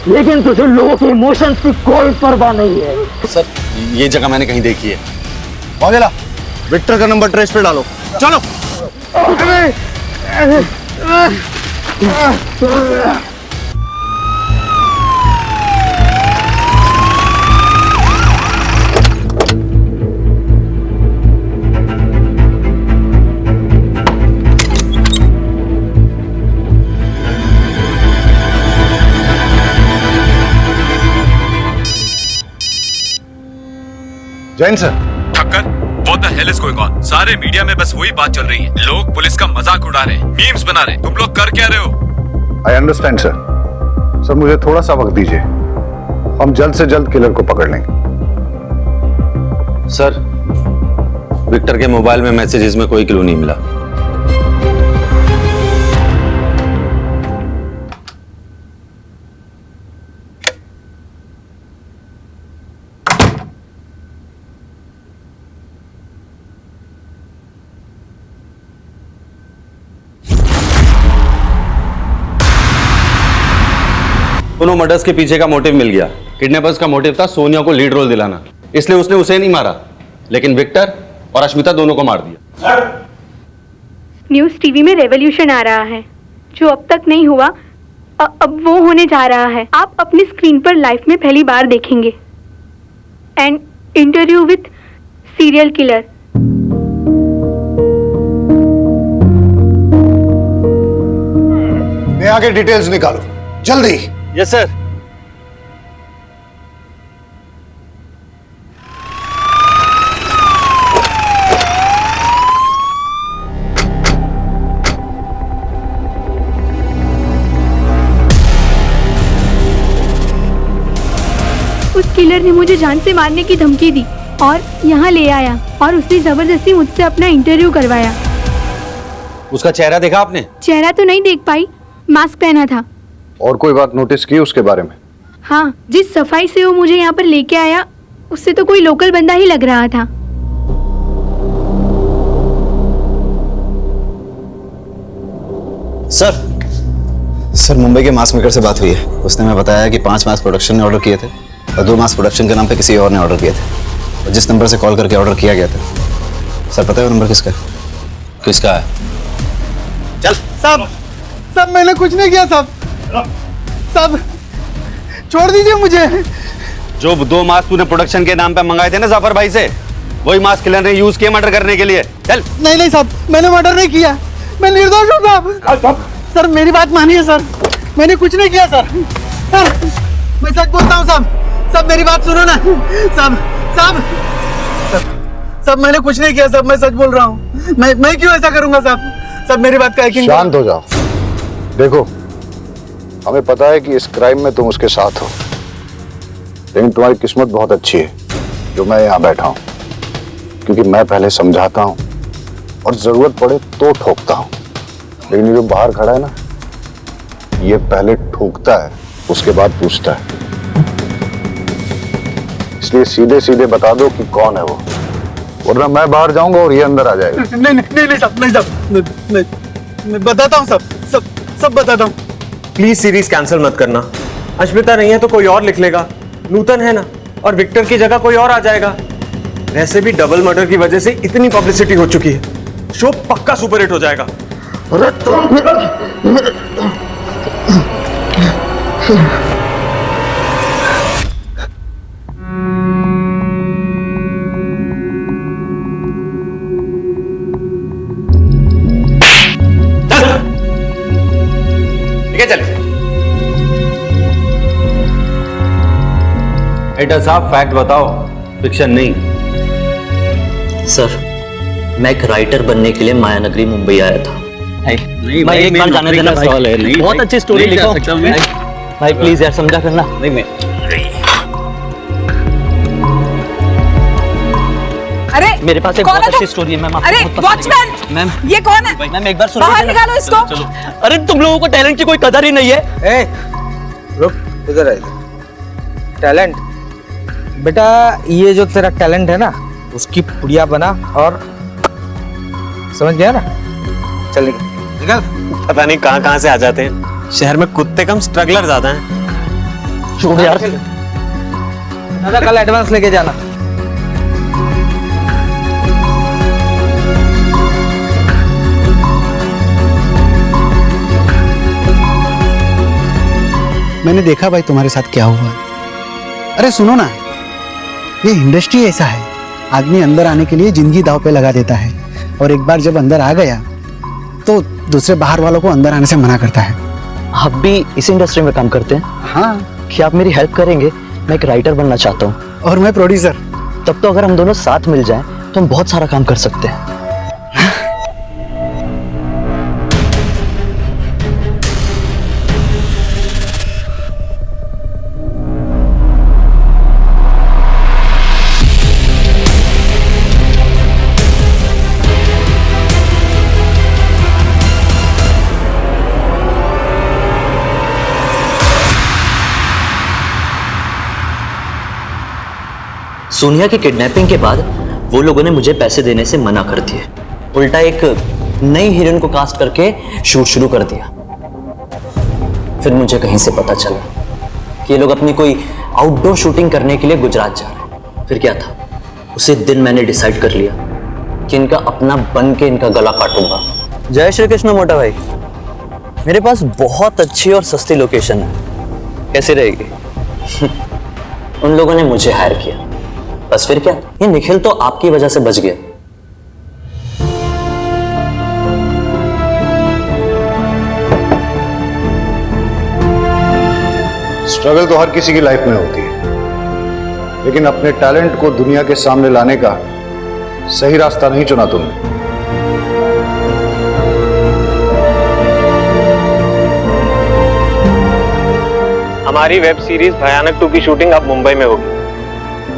लेकिन तुझे लोगों के इमोशंस की कोई परवाह नहीं है। सर ये जगह मैंने कहीं देखी है। वागेला, विक्टर का नंबर ट्रेस पे डालो। चलो। Jain sir. Thakkar, what the hell is going on? सारे मीडिया में बस वही बात चल रही है। लोग पुलिस का मजाक उड़ा रहे हैं, मीम्स बना रहे हैं। तुम लोग कर क्या रहे हो? I understand sir. सर मुझे थोड़ा सा वक्त दीजिए, हम जल्द से जल्द किलर को पकड़ लेंगे। सर विक्टर के मोबाइल में मैसेजेस में कोई क्लू नहीं मिला। दोनों मर्डर्स के पीछे का मोटिव मिल गया। किडनैपर्स का मोटिव था सोनिया को लीड रोल दिलाना, इसलिए उसने उसे नहीं मारा, लेकिन विक्टर और अश्मिता दोनों को मार दिया। न्यूज़ टीवी में रेवोल्यूशन आ रहा है, जो अब तक नहीं हुआ अब वो होने जा रहा है। आप अपनी स्क्रीन पर लाइफ में पहली बार देखेंगे an interview with serial killer. मैं आगे डिटेल्स निकालो जल्दी। Yes sir. उस किलर ने मुझे जान से मारने की धमकी दी और यहाँ ले आया और उसने जबरदस्ती मुझसे अपना इंटरव्यू करवाया। उसका चेहरा देखा आपने? चेहरा तो नहीं देख पाई, मास्क पहना था। और कोई बात नोटिस की उसके बारे में? हाँ, जिस सफाई से वो मुझे यहाँ पर लेके आया उससे तो कोई लोकल बंदा ही लग रहा था। सर मुंबई के मास्क मेकर से बात हुई है। उसने हमें बताया कि 5 मास्क प्रोडक्शन ने ऑर्डर किए थे और 2 मास्क प्रोडक्शन के नाम पे किसी और ने ऑर्डर किए थे। और जिस नंबर से कॉल करके ऑर्डर किया गया था, सर पता है वो नंबर किसका है? किसका है? चल। सब मैंने कुछ नहीं किया सब छोड़ दीजिए मुझे। जो 2 मास्क तूने प्रोडक्शन के नाम पे मंगाए थे ना जाफर भाई से, वही मास्क किलर ने यूज किए मर्डर करने के लिए। चल। नहीं साहब, मैंने मर्डर नहीं किया, मैं निर्दोष हूँ साहब। सर मेरी बात मानिए सर, मैंने कुछ नहीं किया सर। सर मैं सच बोलता हूँ सब, सब मेरी बात सुनो ना। सब सब सब मैंने कुछ नहीं किया सब, मैं सच बोल रहा हूँ। मैं क्यों ऐसा करूंगा सब? सब मेरी बात का यकीन। शांत हो जाओ। देखो हमें पता है कि इस क्राइम में तुम उसके साथ हो, लेकिन तुम्हारी किस्मत बहुत अच्छी है जो मैं यहाँ बैठा हूँ, क्योंकि मैं पहले समझाता हूँ और जरूरत पड़े तो ठोकता हूँ, लेकिन ये जो बाहर खड़ा है ना, ये पहले ठोकता है उसके बाद पूछता है। इसलिए सीधे सीधे बता दो कि कौन है वो, वरना मैं बाहर जाऊंगा और ये अंदर आ जाएगा। नहीं नहीं नहीं साहब, नहीं साहब, मैं बताता हूँ सब बताता हूँ। प्लीज सीरीज कैंसिल मत करना। अश्मिता नहीं है तो कोई और लिख लेगा, नूतन है ना, और विक्टर की जगह कोई और आ जाएगा। वैसे भी डबल मर्डर की वजह से इतनी पब्लिसिटी हो चुकी है, शो पक्का सुपरहिट हो जाएगा। अरे ठीक है चलिए। एडा साहब फैक्ट बताओ, फिक्शन नहीं। सर मैं एक राइटर बनने के लिए मायानगरी मुंबई आया था। भाई एक बार जाने देना भाई, बहुत अच्छी स्टोरी लिखो भाई, प्लीज यार समझा करना। नहीं मैं अरे मेरे पास एक कौन बहुत है अच्छी तुम? स्टोरी है मैम। अरे वॉचमैन, मैम ये कौन है? मैम एक बार सुनो, बाहर निकालो इसको। चलो। अरे तुम लोगों को टैलेंट की कोई कदर ही नहीं है। रुक इधर है। टैलेंट बेटा, ये जो तेरा टैलेंट है ना, उसकी पुड़िया बना और समझ गया ना। चल निकल। पता नहीं कहां कहां से आ जाते हैं, शहर में कुत्ते कम स्ट्रगलर ज्यादा हैं। छोड़ यार, दादा कल एडवांस लेके जाना। मैंने देखा भाई तुम्हारे साथ क्या हुआ। अरे सुनो ना, ये इंडस्ट्री ऐसा है, आदमी अंदर आने के लिए जिंदगी दांव पे लगा देता है, और एक बार जब अंदर आ गया तो दूसरे बाहर वालों को अंदर आने से मना करता है। आप भी इस इंडस्ट्री में काम करते हैं? हाँ। क्या आप मेरी हेल्प करेंगे? मैं एक राइटर बनना चाहता हूँ। और मैं प्रोड्यूसर। तब तो अगर हम दोनों साथ मिल जाएं तो हम बहुत सारा काम कर सकते हैं। सोनिया की किडनैपिंग के बाद वो लोगों ने मुझे पैसे देने से मना कर दिए, उल्टा एक नई हीरोइन को कास्ट करके शूट शुरू कर दिया। फिर मुझे कहीं से पता चला कि ये लोग अपनी कोई आउटडोर शूटिंग करने के लिए गुजरात जा रहे हैं। फिर क्या था, उसी दिन मैंने डिसाइड कर लिया कि इनका अपना बन के इनका गला काटूंगा। जय श्री कृष्ण मोटा भाई, मेरे पास बहुत अच्छी और सस्ती लोकेशन है, कैसी रहेगी? उन लोगों ने मुझे हायर किया, बस फिर क्या, ये निखिल तो आपकी वजह से बच गया। स्ट्रगल तो हर किसी की लाइफ में होती है, लेकिन अपने टैलेंट को दुनिया के सामने लाने का सही रास्ता नहीं चुना तुमने। हमारी वेब सीरीज भयानक 2 की शूटिंग अब मुंबई में होगी,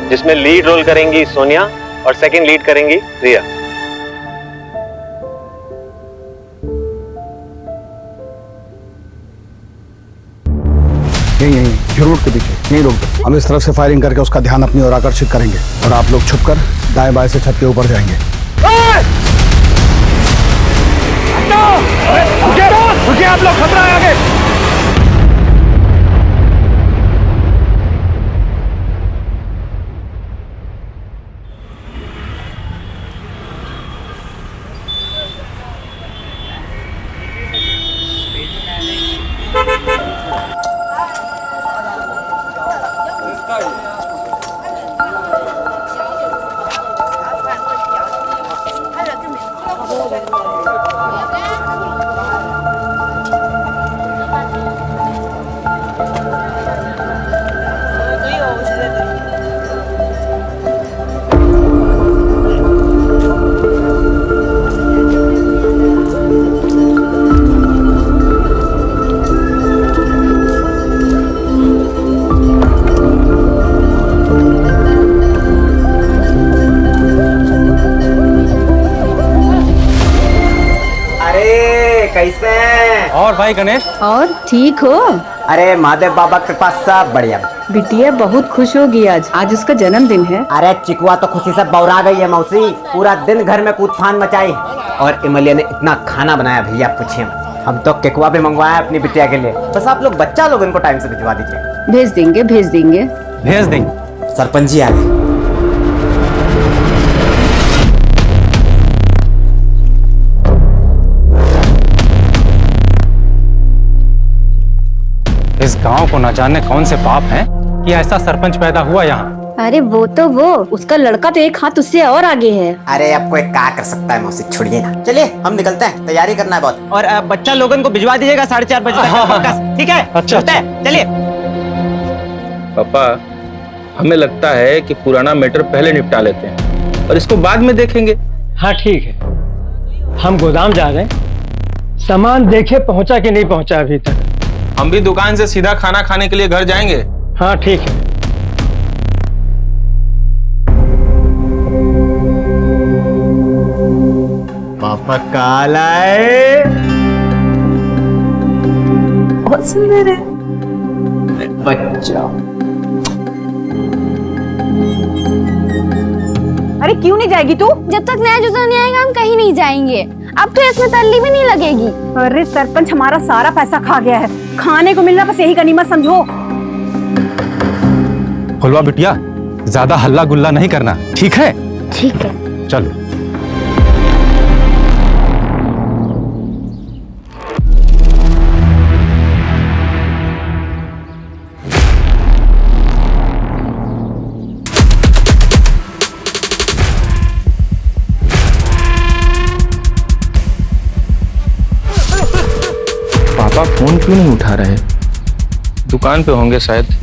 जिसमें लीड रोल करेंगी सोनिया और सेकंड लीड करेंगी रिया। यही रोड के पीछे यही रोक दो। हम इस तरफ से फायरिंग करके उसका ध्यान अपनी ओर आकर्षित करेंगे, और आप लोग छुपकर दाएं बाएं से छत के ऊपर जाएंगे। आप लोग, खतरा है आगे। कैसे हैं? और भाई गणेश? और ठीक हो? अरे महादेव बाबा कृपा सब बढ़िया। बिटिया बहुत खुश होगी आज उसका जन्मदिन है। अरे चिकुआ तो खुशी से बौरा गई है मौसी, पूरा दिन घर में कूदफान मचाई और इमलिया ने इतना खाना बनाया भैया पूछिए। हम तो केकुआ भी मंगवाया अपनी बिटिया के लिए, बस आप लोग बच्चा लोग इनको टाइम से भिजवा दीजिए। भेज देंगे भेज देंगे। सरपंच जी आ गए। इस गांव को न जाने कौन से पाप हैं कि ऐसा सरपंच पैदा हुआ यहाँ। अरे वो उसका लड़का तो एक हाथ उससे और आगे है। अरे अब कोई क्या कर सकता है मौसी, छोड़िए ना। चलिए हम निकलते हैं, तैयारी करना है बहुत। और बच्चा लोगन को भिजवा दीजिएगा 4:30 बजे तक। ठीक है? अच्छा। चलिए। पापा, हमें लगता है कि पुराना मैटर पहले निपटा लेते हैं और इसको बाद में देखेंगे। हाँ ठीक है, हम गोदाम जा रहे हैं, सामान देखे पहुंचा कि नहीं पहुंचा अभी तक। हम भी दुकान से सीधा खाना खाने के लिए घर जाएंगे। हाँ ठीक है। पापा काला है, बहुत सुंदर है बच्चा। अरे क्यों नहीं जाएगी तू? जब तक नया जूता नहीं आएगा हम कहीं नहीं जाएंगे। अब तो इसमें तल्ली भी नहीं लगेगी। अरे सरपंच हमारा सारा पैसा खा गया है, खाने को मिलना बस यही गनीमत समझो। फुलवा बिटिया, ज्यादा हल्ला गुल्ला नहीं करना, ठीक है? ठीक है। चलो। पापा फोन क्यों नहीं उठा रहे? दुकान पे होंगे शायद।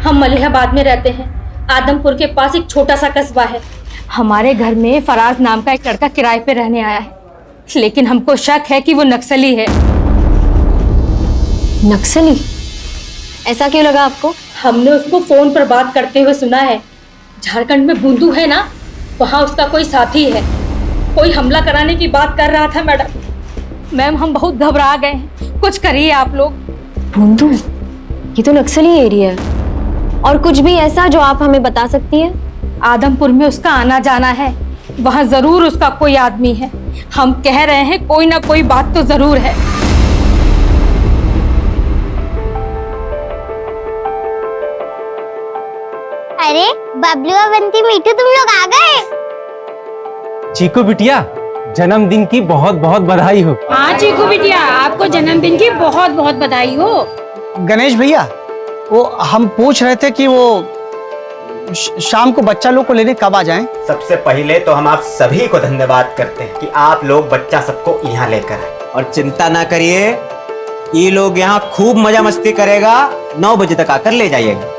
हम मलिहाबाद में रहते हैं। आदमपुर के पास एक छोटा सा कस्बा है। हमारे घर में फराज नाम का एक लड़का किराए पे रहने आया है, लेकिन हमको शक है कि वो नक्सली है। नक्सली? ऐसा क्यों लगा आपको? हमने उसको फोन पर बात करते हुए सुना है। झारखंड में बुंदू है ना, वहाँ उसका कोई साथी है। कोई हमला कराने की बात कर रहा था मैडम। मैम हम बहुत घबरा गए हैं, कुछ करिए आप लोग। बुंदू? ये तो नक्सली एरिया है। और कुछ भी ऐसा जो आप हमें बता सकती है? आदमपुर में उसका आना जाना है, वहाँ जरूर उसका कोई आदमी है। हम कह रहे हैं कोई ना कोई बात तो जरूर है। अरे बबलू और बंटी मीठू तुम लोग आ गए। चीकू बिटिया, जन्मदिन की बहुत बहुत बधाई हो। हाँ चीकू बिटिया, आपको जन्मदिन की बहुत बहुत बधाई हो। गणेश भैया, वो हम पूछ रहे थे कि वो शाम को बच्चा लोग को लेने कब आ जाएं? सबसे पहले तो हम आप सभी को धन्यवाद करते हैं कि आप लोग बच्चा सबको यहाँ लेकर आए। और चिंता ना करिए, ये लोग यहाँ खूब मजा मस्ती करेगा। 9 बजे तक आकर ले जाइएगा।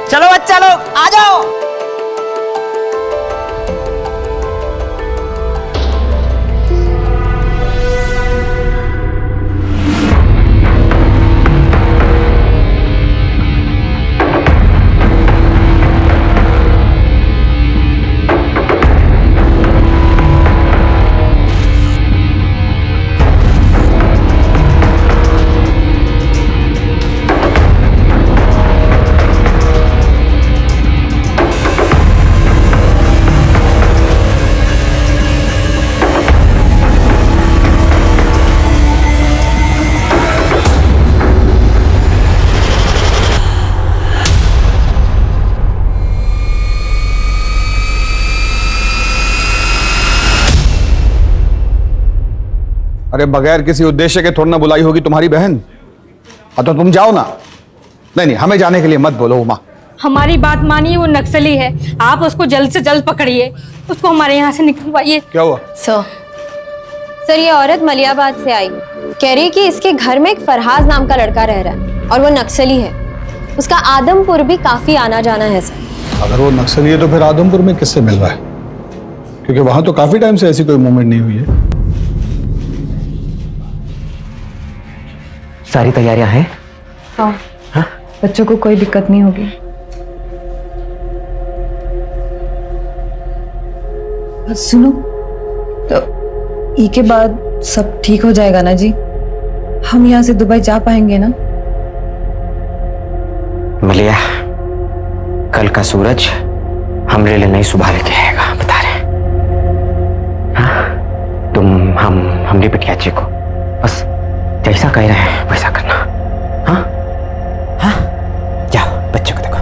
चलो बच्चा लोग आ जाओ। अरे बगैर किसी उद्देश्य के थोड़ा ना बुलाई होगी तुम्हारी बहन। तो तुम जाओ ना। नहीं नहीं, हमें जाने के लिए मत बोलो उमा। हमारी बात मानिए, वो नक्सली है, आप उसको जल्द से जल्द पकड़िए, उसको हमारे यहाँ से निकलवाइए। क्या हुआ? सर ये औरत मलियाबाद से आई, कह रही है कि इसके घर में एक फरहाज नाम का लड़का रह रहा है और वो नक्सली है। उसका आदमपुर भी काफी आना जाना है सर। अगर वो नक्सली है तो फिर आदमपुर में किससे मिल रहा है? क्योंकि वहां तो काफी टाइम से ऐसी कोई मूवमेंट नहीं हुई है। सारी तैयारियां हैं? हाँ, बच्चों को कोई दिक्कत नहीं होगी। सुनो, तो ई के बाद सब ठीक हो जाएगा ना जी? हम यहाँ से दुबई जा पाएंगे ना? मलिया, कल का सूरज हमरे लिए नहीं सुबह लेके आएगा, बता रहे। हाँ? तुम हमरी बिटिया जी को बस जैसा कह रहे हैं वैसा करना। हाँ हाँ, जाओ बच्चों को देखो।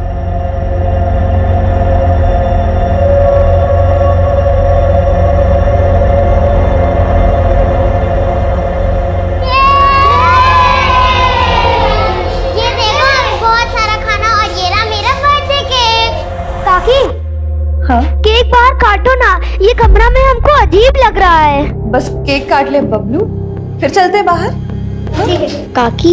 ये देखो बहुत सारा खाना और ये रहा मेरा बर्थडे केक। काकी, हाँ? केक बाहर काटो ना, ये कमरा में हमको अजीब लग रहा है। बस केक काट ले बबलू, फिर चलते बाहर। काकी,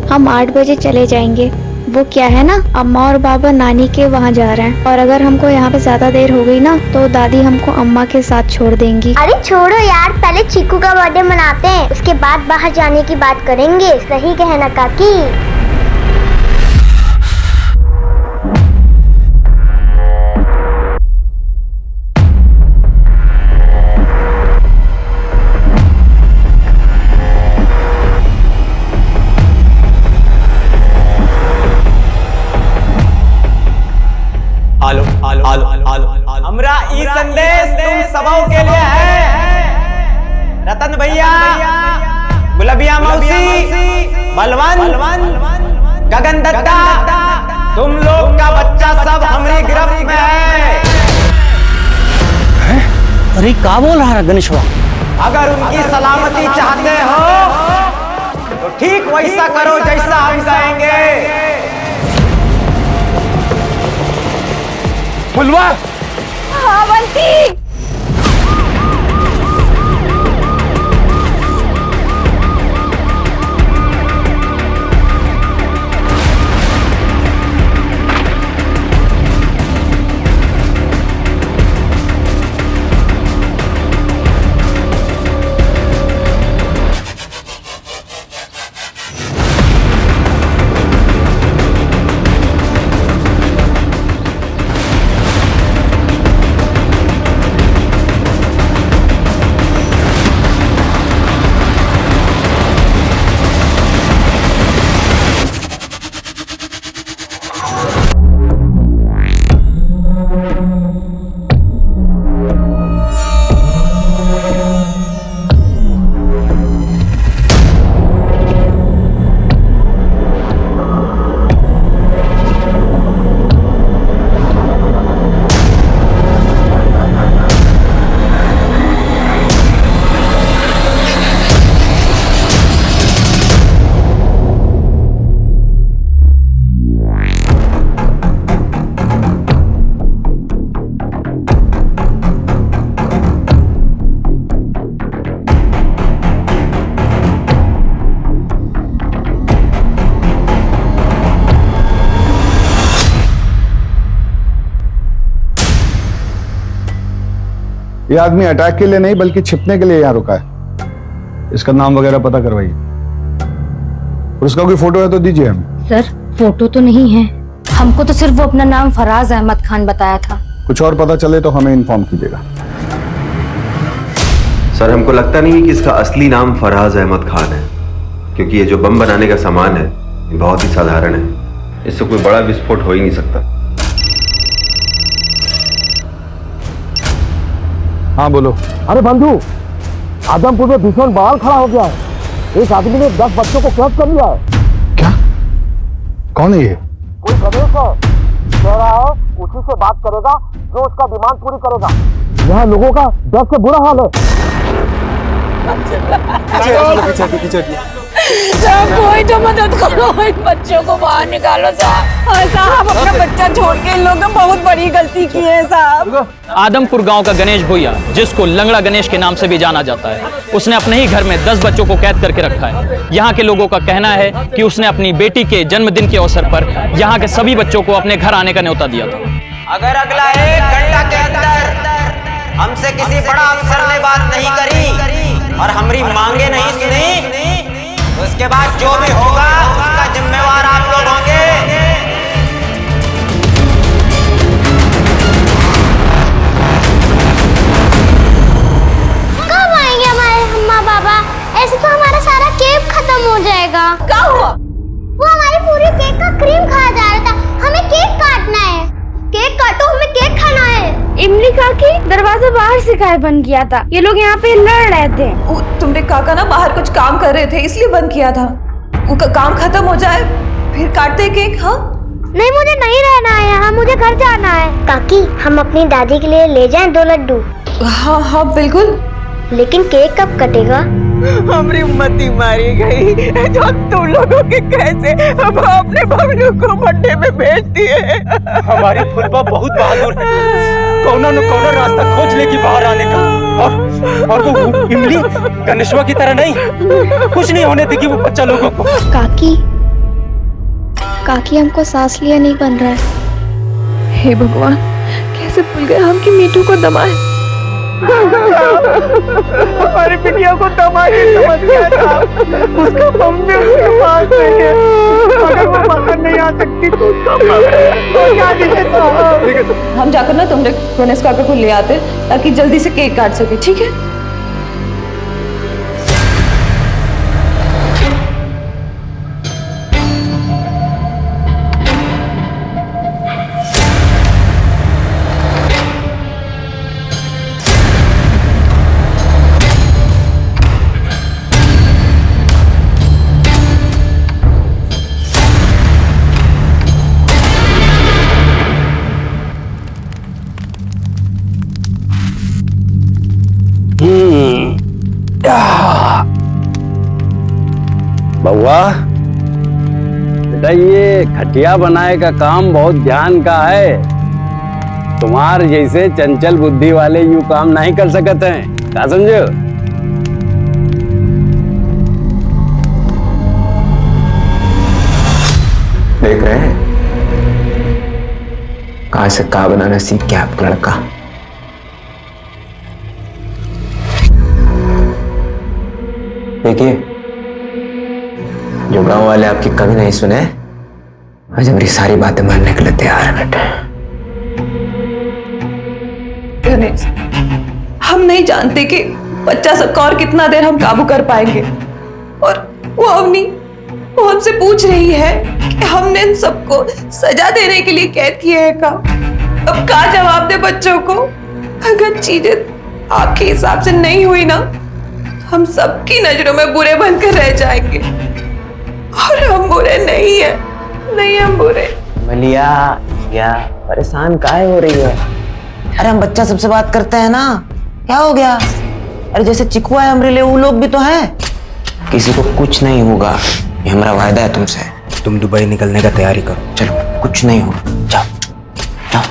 हम 8 बजे चले जाएंगे। वो क्या है ना, अम्मा और बाबा नानी के वहाँ जा रहे हैं, और अगर हमको यहाँ पे ज्यादा देर हो गई ना तो दादी हमको अम्मा के साथ छोड़ देंगी। अरे छोड़ो यार, पहले चीकू का बर्थडे मनाते हैं, उसके बाद बाहर जाने की बात करेंगे। सही कहना काकी। हमरा ई संदेश तुम सबों के लिए है। रतन भैया, गुलबिया मौसी, बलवन, गगन दत्ता, तुम लोग का बच्चा सब हमारी गिरफ्त में है। अरे क्या बोल रहा है गणेशवा? अगर उनकी सलामती चाहते हो तो ठीक वैसा करो जैसा हम कहेंगे। फुलवा, हाँ बंटी। ये आदमी अटैक के लिए नहीं बल्कि छिपने के लिए यहाँ रुका है। इसका नाम वगैरह पता करवाइए, और उसका कोई फोटो है तो दीजिए हमें। सर फोटो तो नहीं है, हमको तो सिर्फ वो अपना नाम फराज अहमद खान बताया था। कुछ और पता चले तो हमें इन्फॉर्म कीजिएगा। सर हमको लगता नहीं है कि इसका असली नाम फराज अहमद खान है, क्योंकि ये जो बम बनाने का सामान है ये बहुत ही साधारण है, इससे कोई बड़ा विस्फोट हो ही नहीं सकता। हाँ बोलो। अरे बंधु, आदमपुर में भीषण बवाल खड़ा हो गया है। एक आदमी ने 10 बच्चों को कैद कर लिया है। क्या? कौन है ये? कोई गणेश है, कह रहा है उसी से बात करेगा जो उसका डिमांड पूरी करेगा। यहाँ लोगों का डर से बुरा हाल है। साहब कोई तो मदद करो, इन बच्चों को बाहर निकालो साहब। साहब अपना बच्चा छोड़ के इन लोगों ने बहुत बड़ी गलती की है साहब। आदमपुर गांव का गणेश भुइया, जिसको लंगड़ा गणेश के नाम से भी जाना जाता है, उसने अपने ही घर में 10 बच्चों को कैद करके रखा है। यहाँ के लोगों का कहना है कि उसने अपनी बेटी के जन्मदिन के अवसर पर यहाँ के सभी बच्चों को अपने घर आने का न्योता दिया था। अगर अगला 1 घंटा के अंदर हमसे किसी बड़ा अफसर ने बात नहीं करी और हमारी मांगे नहीं सुनी, तो उसके बाद जो भी होगा उसका जिम्मेवार आप लोग होंगे। कब आएंगे हमारे अम्मा बाबा? ऐसे तो हमारा सारा केक खत्म हो जाएगा। क्या हुआ? वो हमारी पूरी केक का क्रीम खा जा रहा था। हमें केक काटना है। केक काटो, हमें केक खाना है। इमली काकी, दरवाजा बाहर से काहे बंद किया था? ये लोग यहाँ पे लड़ रहे थे। तुमने काका ना बाहर कुछ काम कर रहे थे इसलिए बंद किया था। उनका काम खत्म हो जाए फिर काटते केक। हाँ नहीं, मुझे नहीं रहना है यहाँ, मुझे घर जाना है। काकी, हम अपनी दादी के लिए ले जाएं 2 लड्डू? हाँ हाँ बिल्कुल। लेकिन केक कब कटेगा? हमारी उम्मती मारी गई जो तुम लोगों के कैसे अपने बबलू को मड्डे में भेज दिए। हमारी फुलबा बहुत बहादुर है, कौना न कौना रास्ता खोज लेगी बाहर आने का। और वो इमली गणेशवा की तरह नहीं, कुछ नहीं होने देगी वो बच्चा लोगों को। काकी हमको सांस लिया नहीं बन रहा है। हे भगवान, कैसे भूल गए हम कि मीठू को दमाए। हमारी बिटिया को दमाई समझ गया था, उसका मम्मी उसके पास नहीं है। अगर वो बाहर नहीं आ सकती तो क्या दिखे? हम जाकर ना तुमने गणेश काका को ले आते ताकि जल्दी से केक काट सके, ठीक है? बउआ बेटा, ये खटिया बनाए का काम बहुत ध्यान का है। तुम्हार जैसे चंचल बुद्धि वाले यूं काम नहीं कर सकते हैं, क्या समझो? देख रहे हैं कहां से का बनाना सीख गया आपका लड़का। देखिए, जो गांव वाले आपकी कभी नहीं सुने, आज मेरी सारी बातें मानने के लिए तैयार है बेटे। गणेश, हम नहीं जानते कि बच्चा सबका और कितना देर हम काबू कर पाएंगे। और वो अवनी, वो हमसे पूछ रही है कि हमने इन सबको सजा देने के लिए कैद किया है का। अब क्या जवाब दे बच्चों को? अगर चीजें आपके हिसाब से नहीं हुई ना, हम सबकी नजरों में बुरे बनकर रह जाएंगे। और हम बुरे नहीं है, नहीं हम बुरे। मलिया, क्या परेशान काहे हो रही है? अरे हम बच्चा सबसे बात करते हैं ना, क्या हो गया? अरे जैसे चिकुआ है हमारे लिए, वो लोग भी तो हैं। किसी को कुछ नहीं होगा, ये हमारा वायदा है तुमसे। तुम दुबई निकलने का तैयारी करो, चलो, कुछ नहीं होगा, जाओ जाओ।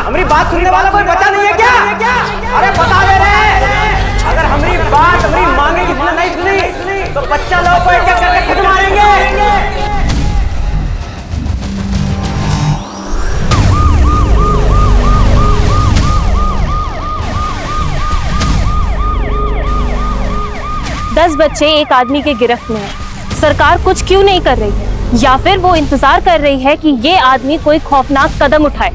हमारी बात सुनने वाला कोई बचा नहीं है क्या? अरे बता दे रहे, अगर हमारी बात, हमारी मांगे किसने नहीं सुनी तो बच्चा लोग को एक-एक करके खुद मारेंगे। दस बच्चे एक आदमी के गिरफ्त में हैं। सरकार कुछ क्यों नहीं कर रही है? या फिर वो इंतजार कर रही है कि ये आदमी कोई खौफनाक कदम उठाए।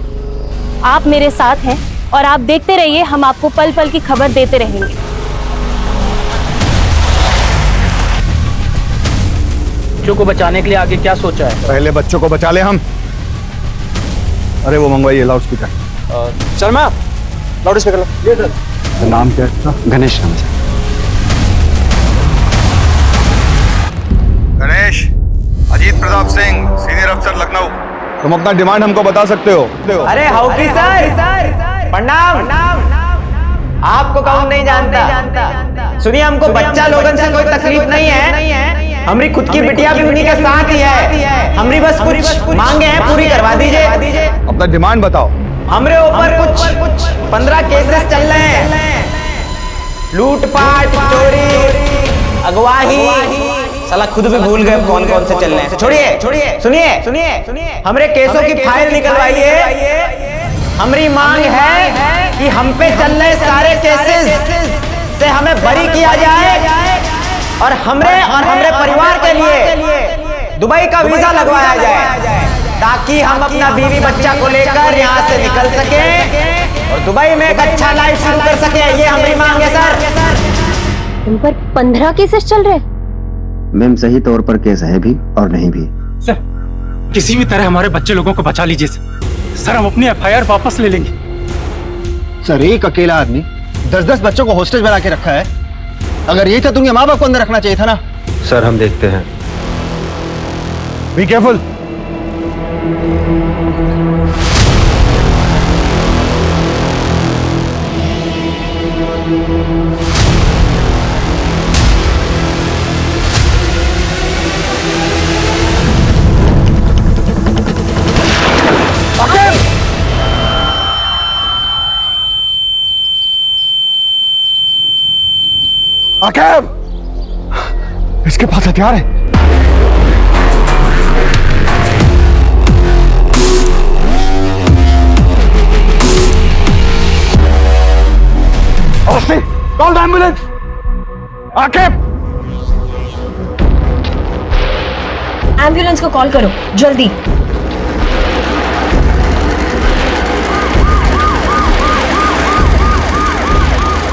आप मेरे साथ हैं और आप देखते रहिए, हम आपको पल पल की खबर देते रहेंगे। बच्चों को बचाने के लिए आगे क्या सोचा है? पहले बच्चों को बचा ले हम। अरे वो मंगवाइए loud speaker. Sharma, loud speaker लो। ये सर। नाम क्या है? गणेश नाम से। अफसर लखनऊ। तुम अपना डिमांड हमको बता सकते हो। अरे हाउकी सर, प्रणाम। आपको कौन नहीं जानता। सुनिए, हमको बच्चा लोगन से कोई तकलीफ नहीं है। हमारी खुद की बिटिया भी उन्हीं के साथ ही है। हमारी बस कुछ मांगे हैं, पूरी करवा दीजिए। अपना डिमांड बताओ। हमरे ऊपर कुछ 15 केसेस चल रहे हैं, लूटपाट, चोरी, अगवाही। साला खुद भी भूल गए कौन कौन से चल रहे हैं। छोड़िए, सुनिए, हमरे केसों की फाइल निकलवाइए। हमारी मांग है कि हम पे चल रहे सारे केसेस से हमें बरी किया जाए और हमरे परिवार के लिए दुबई का वीजा लगवाया जाए, ताकि हम अपना बीवी बच्चा को लेकर यहाँ से निकल सके और दुबई में एक अच्छा लाइफ शुरू कर सके। ये हमारी मांग है सर। उन पर 15 केसेस चल रहे हैं। मैम सही तौर पर केस है भी और नहीं भी। सर, किसी भी तरह हमारे बच्चे लोगों को बचा लीजिए सर, हम अपनी FIR वापस ले लेंगे। सर, एक अकेला आदमी 10-10 बच्चों को हॉस्टेज बना के रखा है। अगर यही था तो उनके माँ बाप को अंदर रखना चाहिए था ना। सर हम देखते हैं। Be careful. आकेब, इसके पास हथियार है। Call the ambulance. Aqib, ambulance को कॉल करो जल्दी।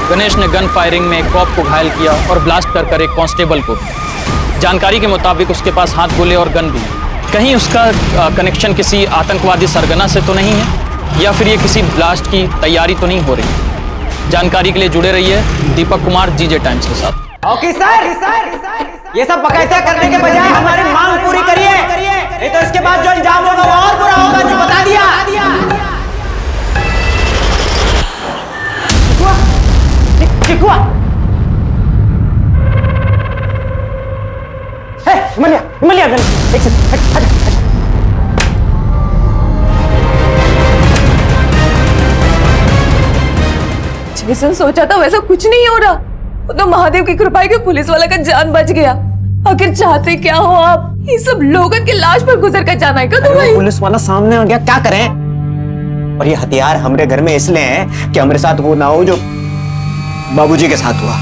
गणेश ने गन फायरिंग में एक कॉप को घायल किया और ब्लास्ट कर एक कांस्टेबल को। जानकारी के मुताबिक उसके पास हाथ गोले और गन भी। कहीं उसका कनेक्शन किसी आतंकवादी सरगना से तो नहीं है, या फिर ये किसी ब्लास्ट की तैयारी तो नहीं हो रही। जानकारी के लिए जुड़े रहिए दीपक कुमार जीजे टाइम्स के साथ। ओके सर, ये सब बकायदा करने के बजाय हमारी मांग पूरी करिए, नहीं तो इसके बाद जो अंजाम होगा वो और बुरा होगा, जो बता दिया। चिकुआ, हिमालय गन, एक सेकंड, हट। जैसा सोचा था वैसा कुछ नहीं हो रहा। तो महादेव की कृपा है कि पुलिस वाला का जान बच गया। आखिर चाहते क्या हो आप? ये सब लोगों की लाश पर गुजर कर जाना है क्या तुम्हें? पुलिस वाला सामने आ गया, क्या करें? और ये हथियार हमारे घर में इसलिए हैं कि हमारे साथ वो ना हो जो बाबूजी के साथ हुआ।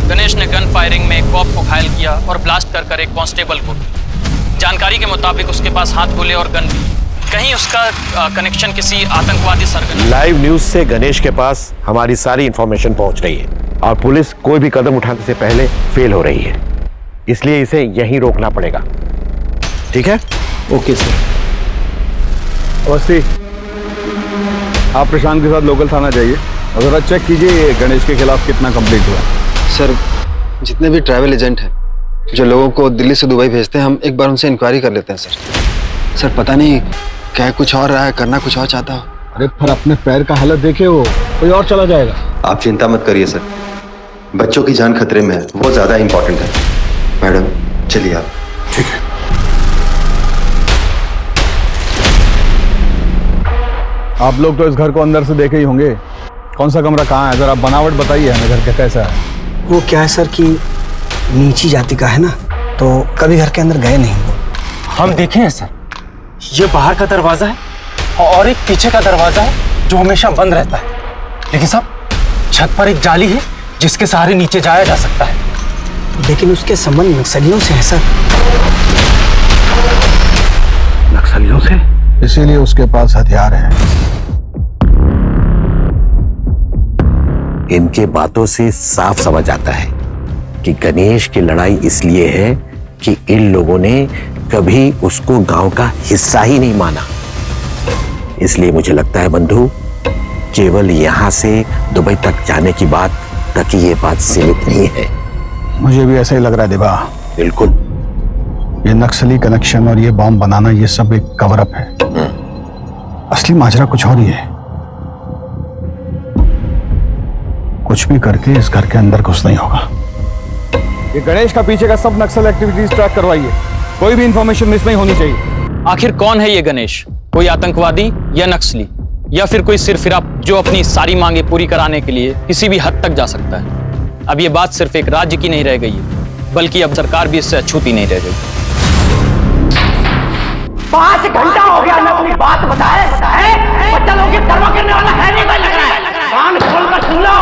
गणेश ने गन फायरिंग में एक कॉप को घायल किया और ब्लास्ट कर एक कांस्टेबल को। जानकारी के मुताबिक उसके पास हाथ गोले और गन भी। कहीं उसका कनेक्शन किसी आतंकवादी सरगना। लाइव न्यूज से गणेश के पास हमारी सारी इंफॉर्मेशन पहुंच रही है और पुलिस कोई भी कदम उठाने से पहले फेल हो रही है, इसलिए इसे यहीं रोकना पड़ेगा। ठीक है? Okay sir. अवस्थी, आप प्रशांत के साथ लोकल थाना जाइए और जरा चेक कीजिए गणेश के खिलाफ कितना कंप्लीट हुआ। सर, जितने भी ट्रैवल एजेंट हैं जो लोगों को दिल्ली से दुबई भेजते हैं, हम एक बार उनसे इंक्वायरी कर लेते हैं सर। सर पता नहीं क्या कुछ और रहा है, करना कुछ और चाहता हो। अरे फिर अपने पैर का हालत देखे, वो कोई और चला जाएगा। आप चिंता मत करिए सर, बच्चों की जान खतरे में है, वो ज्यादा इंपॉर्टेंट है। मैडम चलिए आप। ठीक है। आप लोग तो इस घर को अंदर से देखे ही होंगे। कौन सा कमरा कहाँ है, जरा बनावट बताइए हमें घर का कैसा है। वो क्या है सर कि नीची जाति का है ना, तो कभी घर के अंदर गए नहीं। हम देखे हैं सर, ये बाहर का दरवाजा है और एक पीछे का दरवाजा है जो हमेशा बंद रहता है। लेकिन साहब, छत पर एक जाली है जिसके सहारे नीचे जाया जा सकता है। लेकिन उसके संबंध नक्सलियों से है सर। नक्सलियों से? इसीलिए उसके पास हथियार है। इनके बातों से साफ समझ आता है कि गणेश की लड़ाई इसलिए है कि इन लोगों ने कभी उसको गांव का हिस्सा ही नहीं माना। इसलिए मुझे लगता है बंधु, केवल यहां से दुबई तक जाने की बात तक ये बात सीमित नहीं है। मुझे भी ऐसा ही लग रहा है दिबा। बिल्कुल। ये नक्सली कनेक्शन और ये बॉम्ब बनाना, ये सब एक कवर अप है। असली माजरा कुछ और ही है। कुछ भी करके इस घर के अंदर घुसना ही होगा। ये गणेश का पीछे का सब नक्सल एक्टिविटीज ट्रैक करवाइए, कोई भी इंफॉर्मेशन मिस नहीं होनी चाहिए। आखिर कौन है ये गणेश? कोई आतंकवादी या नक्सली, या फिर कोई सिरफिरा जो अपनी सारी मांगे पूरी कराने के लिए किसी भी हद तक जा सकता है? अब ये बात सिर्फ एक राज्य की नहीं रह गई है, बल्कि अब सरकार भी इससे अछूती नहीं रह गई। 5 घंटा हो गया मैं अपनी बात बताए बच्चा लोग धर्मा करने वाला है नहीं, लग रहा है। कान खोल कर सुन लो,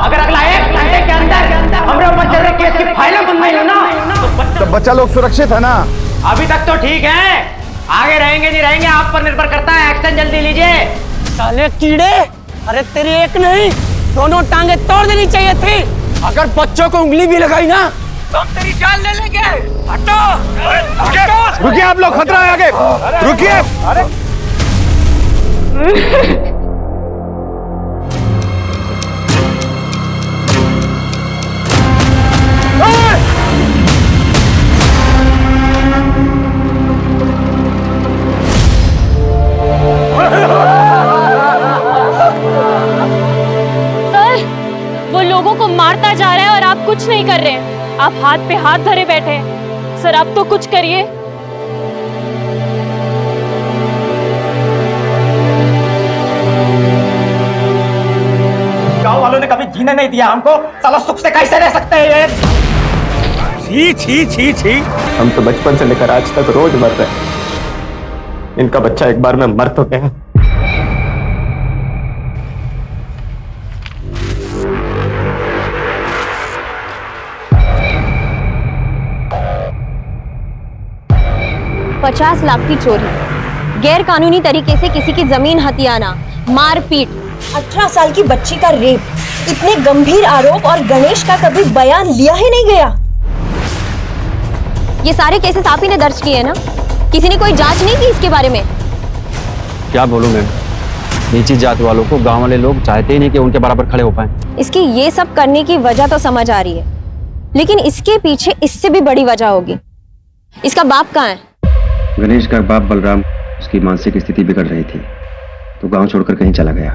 अगर अगला 1 घंटे के अंदर हमरे ऊपर चल रहे केस की फाइलें बंद नहीं हो ना तो बच्चा लोग सुरक्षित है ना? अभी तक तो ठीक है, आगे रहेंगे नहीं रहेंगे आप पर निर्भर करता है। एक्शन जल्दी लीजिए। साले कीड़े, अरे तेरी एक नहीं दोनों टांगे तोड़ देनी चाहिए थी। अगर बच्चों को उंगली भी लगाई ना तो हम तेरी जान ले लेंगे। हटो, हटो। रुकिए आप लोग, खतरा है आगे, रुकिए। अरे सर, वो लोगों को मारता जा रहा है और आप कुछ नहीं कर रहे हैं। आप हाथ पे हाथ धरे बैठे हैं। सर, आप तो कुछ करिए। गांव वालों ने कभी जीने नहीं दिया हमको, साला सुख से कैसे रह सकते हैं ये? छी छी छी छी। हम तो बचपन से लेकर आज तक रोज मर रहे हैं। इनका बच्चा एक बार में मर तो गया। $50 लाख की चोरी, गैर कानूनी तरीके से किसी की जमीन हथियाना, मारपीट, 18 साल की बच्ची का रेप, इतने गंभीर आरोप और गणेश का कभी बयान लिया ही नहीं गया। ये सारे केसेस आप ही ने दर्ज किए हैं ना? किसी ने कोई जांच नहीं की इसके बारे में? क्या बोलूं मैं, नीची जात वालों को गांव वाले लोग चाहते ही नहीं कि उनके बराबर खड़े हो पाए। इसकी ये सब करने की वजह तो समझ आ रही है, लेकिन इसके पीछे इससे भी बड़ी वजह होगी। इसका बाप कहाँ है? गणेश का बाप बलराम, उसकी मानसिक स्थिति बिगड़ रही थी तो गांव छोड़कर कहीं चला गया।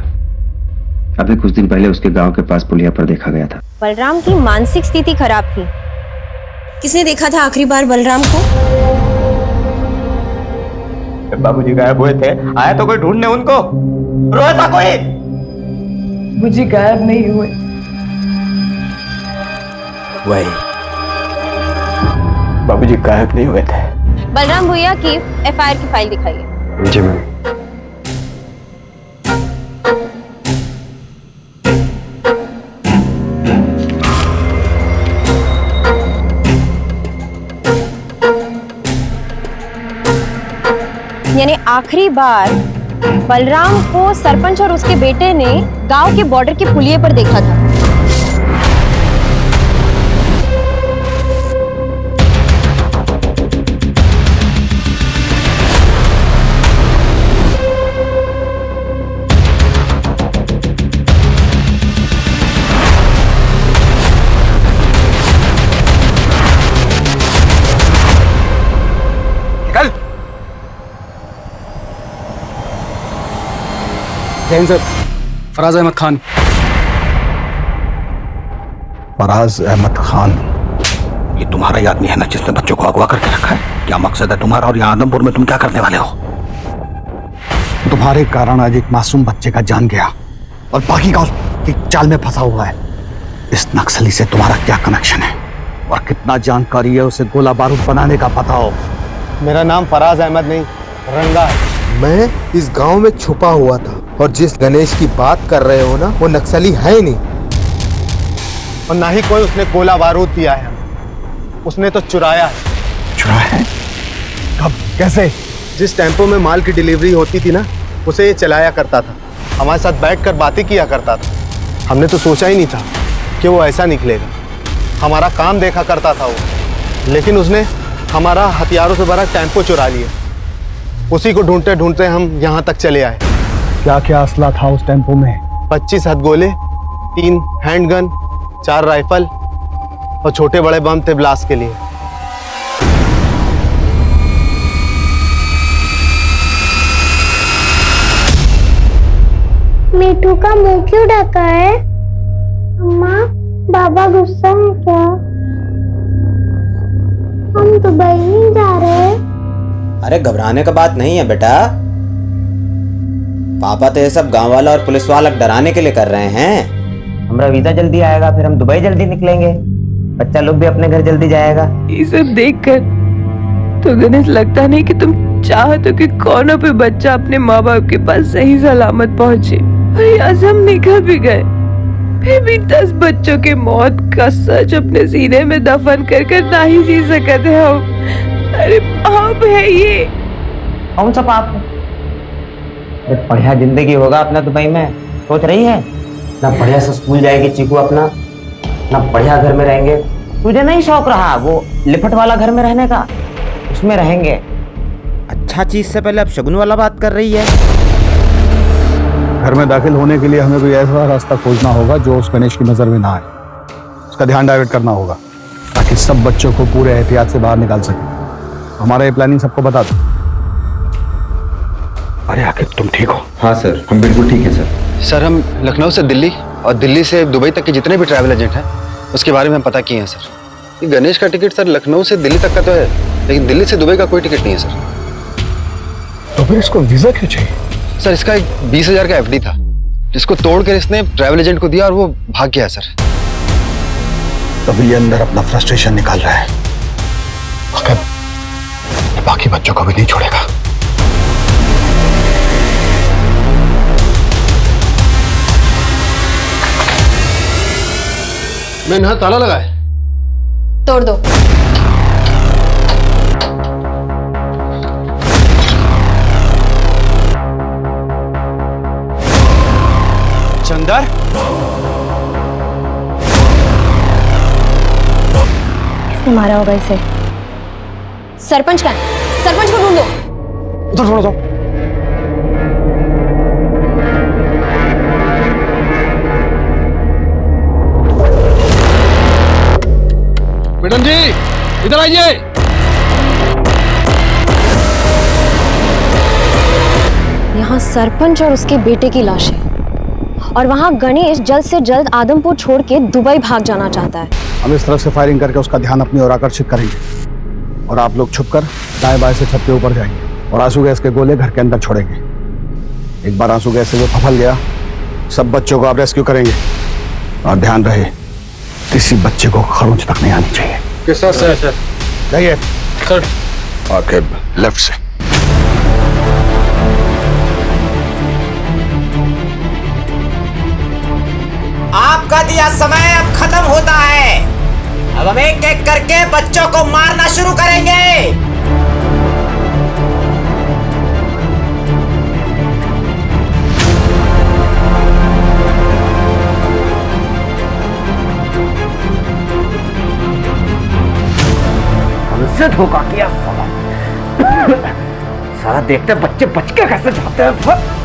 अभी कुछ दिन पहले उसके गांव के पास पुलिया पर देखा गया था। बलराम की मानसिक स्थिति खराब थी। किसने देखा था आखिरी बार बलराम को? बाबूजी गायब हुए थे, आया तो कोई ढूंढने उनको? रोया था कोई? मुझे गायब नहीं हुए। वही बाबूजी गायब नहीं हुए थे। बलराम भैया की FIR की फाइल दिखाइए। जी मैम। यानी आखिरी बार बलराम को सरपंच और उसके बेटे ने गांव के बॉर्डर के पुलिये पर देखा था। जैन सर, फराज अहमद खान। फराज अहमद खान, ये तुम्हारा ही आदमी है ना जिसने बच्चों को अगवा करके रखा है? क्या मकसद है तुम्हारा और यहाँ आदमपुर में तुम क्या करने वाले हो? तुम्हारे कारण आज एक मासूम बच्चे का जान गया और बाकी का उसकी चाल में फंसा हुआ है। इस नक्सली से तुम्हारा क्या कनेक्शन है और कितना जानकारी है उसे गोला बारूद बनाने का पता हो? मेरा नाम फराज अहमद नहीं, रंगा है। मैं इस गांव में छुपा हुआ था और जिस गणेश की बात कर रहे हो ना, वो नक्सली है ही नहीं और ना ही कोई उसने गोला बारूद दिया है, उसने तो चुराया है। चुराया है? कब, कैसे? जिस टेम्पो में माल की डिलीवरी होती थी ना, उसे ये चलाया करता था, हमारे साथ बैठकर बातें किया करता था। हमने तो सोचा ही नहीं था कि वो ऐसा निकलेगा। हमारा काम देखा करता था वो, लेकिन उसने हमारा हथियारों से भरा टेम्पो चुरा लिया। उसी को ढूंढते ढूंढते हम यहाँ तक चले आए। क्या क्या असला था उस टेम्पो में? 25 हथगोले, 3 हैंडगन, 4 राइफल और छोटे बड़े बम थे ब्लास्ट के लिए। मीठू का मुंह क्यों ढका है? अम्मा, बाबा गुस्सा है क्या? हम दुबई नहीं जा रहे। अरे घबराने का बात नहीं है बेटा। पापा तो ये सब गांव वाला और पुलिस वाला डराने के लिए कर रहे हैं। हमारा वीजा जल्दी आएगा, फिर हम दुबई जल्दी निकलेंगे, बच्चा लोग भी अपने घर जल्दी जाएगा। ये सब देखकर तो गणेश लगता नहीं कि तुम चाहते कि कौनों पे बच्चा अपने माँ बाप के पास सही सलामत पहुंचे। और यहाँ से हम निकल भी गए, फिर भी 10 बच्चों के मौत का सच अपने सीने में दफन कर कर ना ही जी सकते हैं हम। अरे पाप है ये। कौन सा पाप? बढ़िया जिंदगी होगा अपना दुबई में, सोच रही है ना? बढ़िया से स्कूल जाएगी चीकू अपना, ना बढ़िया घर में रहेंगे। तुझे नहीं शौक रहा वो लिपट वाला घर में रहने का? उसमें रहेंगे। अच्छा चीज से पहले अब शगुन वाला बात कर रही है। घर में दाखिल होने के लिए हमें कोई ऐसा रास्ता खोजना होगा जो उस गणेश की नजर में ना आए। उसका ध्यान डाइवर्ट करना होगा ताकि सब बच्चों को पूरे एहतियात से बाहर निकाल सके। हमारा ये प्लानिंग सबको बता दो। अरे आखिर तुम ठीक हो? हाँ सर, हम बिल्कुल ठीक है सर। सर हम लखनऊ से दिल्ली और दिल्ली से दुबई तक के जितने भी ट्रैवल एजेंट हैं उसके बारे में हम पता किए हैं सर। ये गणेश का टिकट सर लखनऊ से दिल्ली तक का तो है, लेकिन दिल्ली से दुबई का कोई टिकट नहीं है सर। तो फिर इसको वीजा क्यों चाहिए? सर इसका एक 20,000 का एफडी था जिसको तोड़कर इसने ट्रैवल एजेंट को दिया और वो भाग गया सर। तभी ये अंदर अपना फ्रस्ट्रेशन निकाल रहा है, मगर बाकी बच्चों को भी नहीं छोड़ेगा। मैंने यहाँ ताला लगाया। तोड़ दो। चंदर, किसने मारा होगा इसे? सरपंच का? सरपंच को ढूंढो। उधर थोड़ा जाओ। मैडम जी इधर आइए। यहाँ सरपंच और उसके बेटे की लाश है और वहाँ गणेश जल्द से जल्द आदमपुर छोड़ के दुबई भाग जाना चाहता है। हम इस तरफ से फायरिंग करके उसका ध्यान अपनी ओर आकर्षित करेंगे और आप लोग छुपकर दाएं बाएं से छत के ऊपर जाएंगे और आंसू गैस के गोले घर के अंदर छोड़ेंगे। एक बार आंसू गैस से वो फफल गया, सब बच्चों को आप रेस्क्यू करेंगे और ध्यान रहे किसी बच्चे को खरोंच तक नहीं आनी चाहिए। किस सर? जाइए सर। आके लेफ्ट से। आपका दिया समय अब खत्म होता है। अब हम एक एक करके बच्चों को मारना शुरू करेंगे। हमसे धोखा किया साला। साला देखते बच्चे बच के कैसे जाते हैं।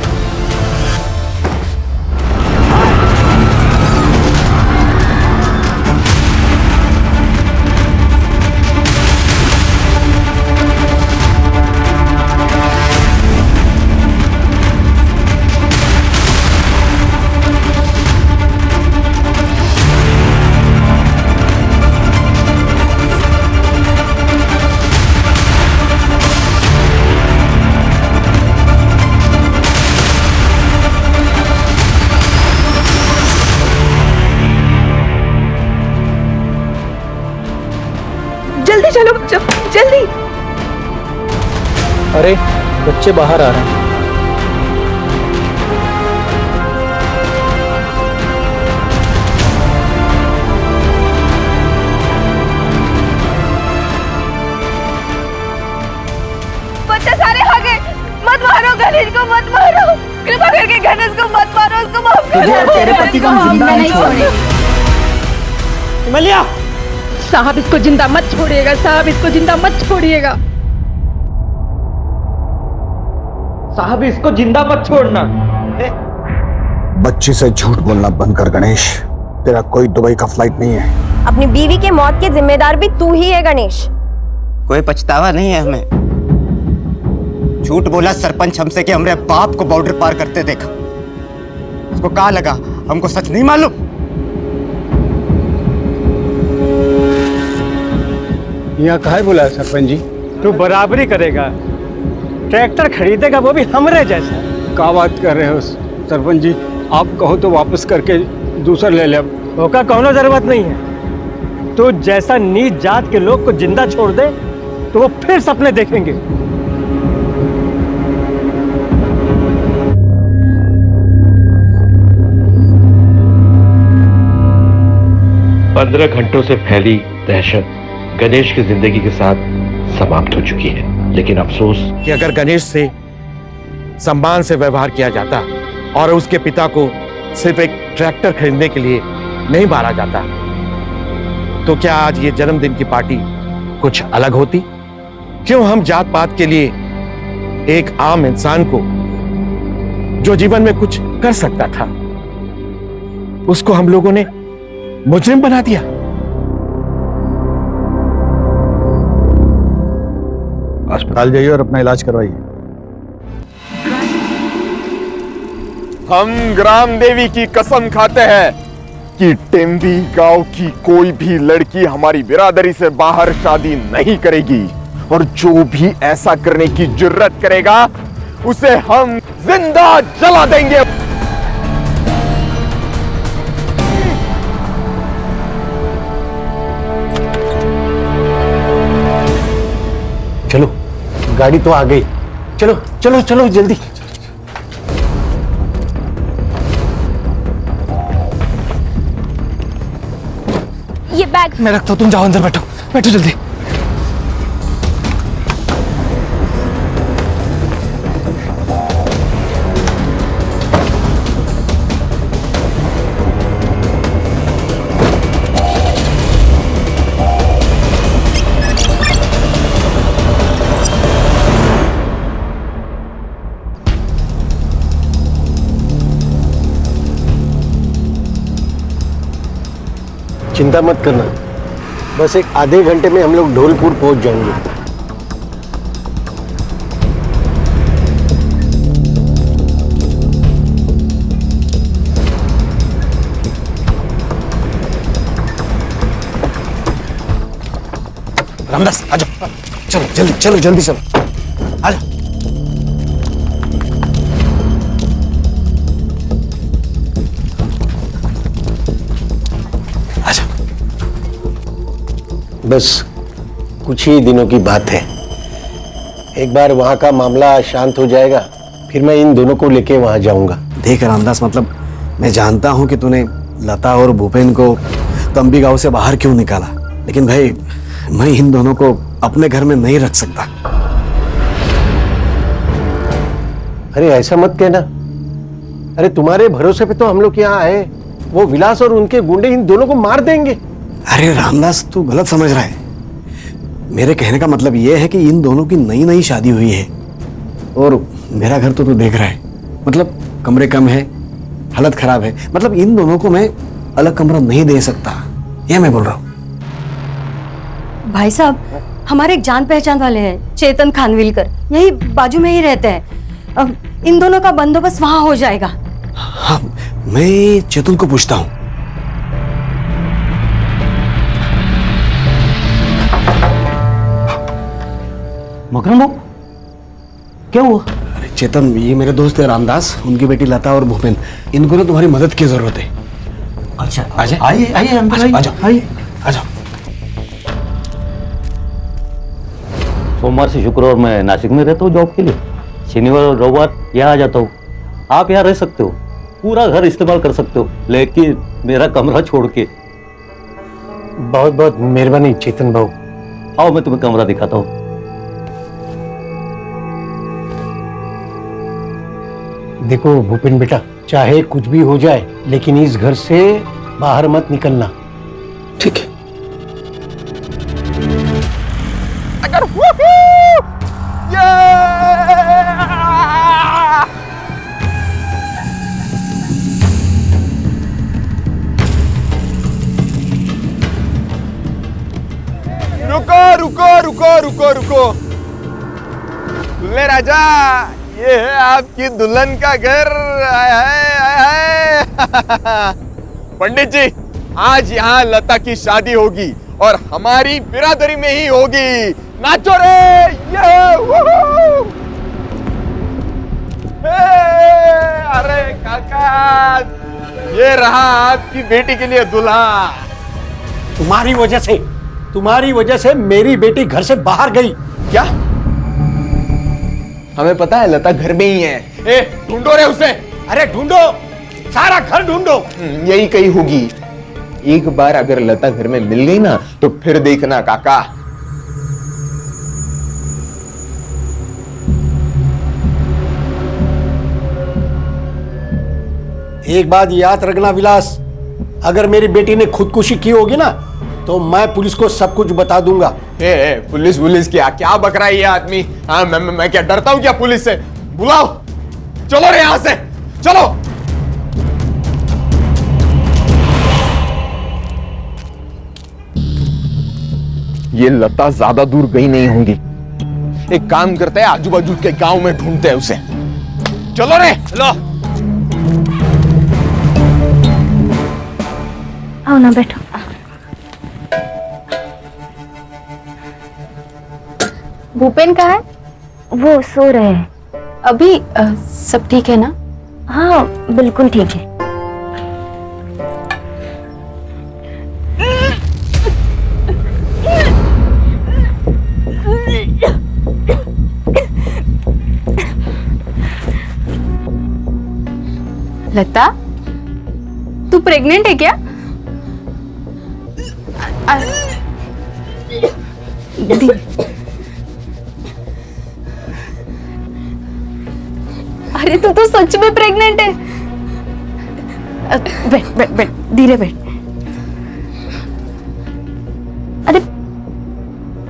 जल्दी चलो जल्दी। अरे बच्चे बाहर आ रहे हैं। बच्चे सारे आ गए। मत मारो गणेश को, मत मारो। कृपा करके गणेश को मत मारो, उसको माफ करो। तुझे और तेरे पति को हम जिंदा नहीं छोड़ेंगे। मलिया साहब, इसको जिंदा मत छोड़िएगा। साहब, इसको जिंदा मत छोड़िएगा। साहब, इसको जिंदा मत छोड़ना। बच्ची से झूठ बोलना बंद कर गणेश। तेरा कोई दुबई का फ्लाइट नहीं है। अपनी बीवी के मौत के जिम्मेदार भी तू ही है गणेश। कोई पछतावा नहीं है हमें। झूठ बोला सरपंच हमसे कि हमरे बाप को बॉर्डर पार करते देखा। उसको कहाँ लगा? हमको सच नहीं मालूम। यहाँ काहे बुलाया सरपंच जी? तू बराबरी करेगा, ट्रैक्टर खरीदेगा वो भी हमरे जैसा। क्या बात कर रहे हो सरपंच जी? आप कहो तो वापस करके दूसरा ले ले। ओका कोनो जरूरत नहीं है। तो जैसा नीच जात के लोग को जिंदा छोड़ दे तो वो फिर सपने देखेंगे। पंद्रह घंटों से फैली दहशत गणेश की जिंदगी के साथ समाप्त हो चुकी है, लेकिन अफसोस कि अगर गणेश से सम्मान से व्यवहार किया जाता और उसके पिता को सिर्फ एक ट्रैक्टर खरीदने के लिए नहीं मारा जाता, तो क्या आज ये जन्मदिन की पार्टी कुछ अलग होती? क्यों हम जात पात के लिए एक आम इंसान को, जो जीवन में कुछ कर सकता था, उसको हम लोगों ने मुजरिम बना दिया? अस्पताल जाइए और अपना इलाज करवाइए। हम ग्राम देवी की कसम खाते हैं कि टेम्बी गांव की कोई भी लड़की हमारी बिरादरी से बाहर शादी नहीं करेगी, और जो भी ऐसा करने की जुर्रत करेगा उसे हम जिंदा जला देंगे। चलो, गाड़ी तो आ गई। चलो चलो चलो जल्दी। ये बैग मैं रखता हूं, तुम जाओ अंदर, बैठो बैठो जल्दी। चिंता मत करना, बस एक आधे घंटे में हम लोग ढोलपुर पहुंच जाएंगे। रामदास आ जाओ, चलो जल्दी चलो जल्दी चलो, आ जाओ। बस कुछ ही दिनों की बात है, एक बार वहां का मामला शांत हो जाएगा, फिर मैं इन दोनों को लेके वहां जाऊंगा। देख रामदास, मतलब मैं जानता हूं कि तूने लता और भूपेन को तंबी गांव से बाहर क्यों निकाला, लेकिन भाई मैं इन दोनों को अपने घर में नहीं रख सकता। अरे ऐसा मत कहना, अरे तुम्हारे भरोसे पे तो हम लोग यहाँ आए, वो विलास और उनके गुंडे इन दोनों को मार देंगे। अरे रामदास, तू गलत समझ रहा है। मेरे कहने का मतलब यह है कि इन दोनों की नई नई शादी हुई है और मेरा घर तो तू देख रहा है, मतलब कमरे कम है, हालत खराब है, मतलब इन दोनों को मैं अलग कमरा नहीं दे सकता, यह मैं बोल रहा हूँ। भाई साहब, हमारे एक जान पहचान वाले हैं, चेतन खानविलकर, यही बाजू में ही रहते हैं। अब इन दोनों का बंदोबस्त वहां हो जाएगा। हाँ, मैं चेतन को पूछता हूँ। मकरम बाबू, क्या हुआ? अरे चेतन, ये मेरे दोस्त है रामदास, उनकी बेटी लता और भूपेन, इनको ना तुम्हारी मदद की जरूरत है। अच्छा, आइए आइए आइए अंदर आइए, आ जाओ, आइए आ जाओ। सोमवार से शुक्रवार मैं नासिक में रहता हूँ जॉब के लिए, शनिवार और रविवार यहाँ आ जाता हूँ। आप यहाँ रह सकते हो, पूरा घर इस्तेमाल कर सकते हो, लेकिन मेरा कमरा छोड़ के। बहुत बहुत मेहरबानी चेतन बाबू। आओ मैं तुम्हें कमरा दिखाता हूँ। देखो भूपेन बेटा, चाहे कुछ भी हो जाए, लेकिन इस घर से बाहर मत निकलना। ठीक है। अगर रुको रुको रुको रुको रुको, दुल्हे राजा, ये है आपकी दुल्हन का घर। आय हाय आय हाय पंडित जी, आज यहाँ लता की शादी होगी और हमारी बिरादरी में ही होगी। नाचो रे, ये वूहू! अरे काका, ये रहा आपकी बेटी के लिए दूल्हा। तुम्हारी वजह से मेरी बेटी घर से बाहर गई। क्या? हमें पता है लता घर में ही है। ए, ढूंढो रे उसे। अरे ढूंढो, सारा घर ढूंढो। यही कहीं होगी। एक बार अगर लता घर में मिल गई ना तो फिर देखना काका। एक बात याद रखना विलास, अगर मेरी बेटी ने खुदकुशी की होगी ना तो मैं पुलिस को सब कुछ बता दूंगा। पुलिस क्या बक रहा है ये आदमी? हाँ, मैं क्या डरता हूं क्या पुलिस से? बुलाओ, चलो रे यहां से, चलो। ये लता ज्यादा दूर गई नहीं होंगी। एक काम करते हैं, आजू बाजू के गांव में ढूंढते हैं उसे। चलो रे, चलो। आओ ना, बैठो। भूपेन कहाँ है? वो सो रहे हैं। अभी सब ठीक है ना? हाँ बिल्कुल ठीक है। लता, तू प्रेग्नेंट है क्या? अरे तू तो सच में प्रेग्नेंट है। बैठ बैठ बैठ, धीरे बैठ। अरे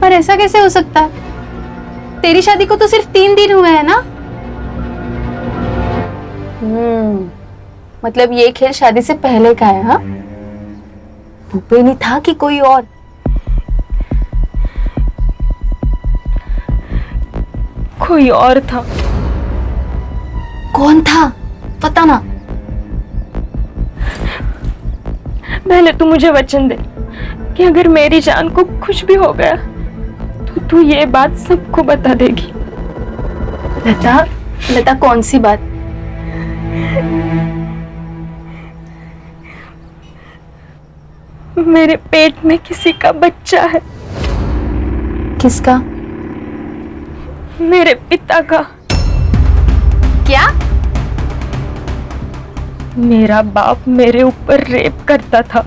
पर ऐसा कैसे हो सकता है? तेरी शादी को तो सिर्फ 3 दिन हुए हैं ना? मतलब ये खेल शादी से पहले का है? हाँ, भूपेन ही था कि कोई और? कोई और था। कौन था? पता ना। पहले तू मुझे वचन दे कि अगर मेरी जान को कुछ भी हो गया तो तू ये बात सबको बता देगी। लता, लता कौन सी बात? मेरे पेट में किसी का बच्चा है। किसका? मेरे पिता का। क्या? मेरा बाप मेरे ऊपर रेप करता था।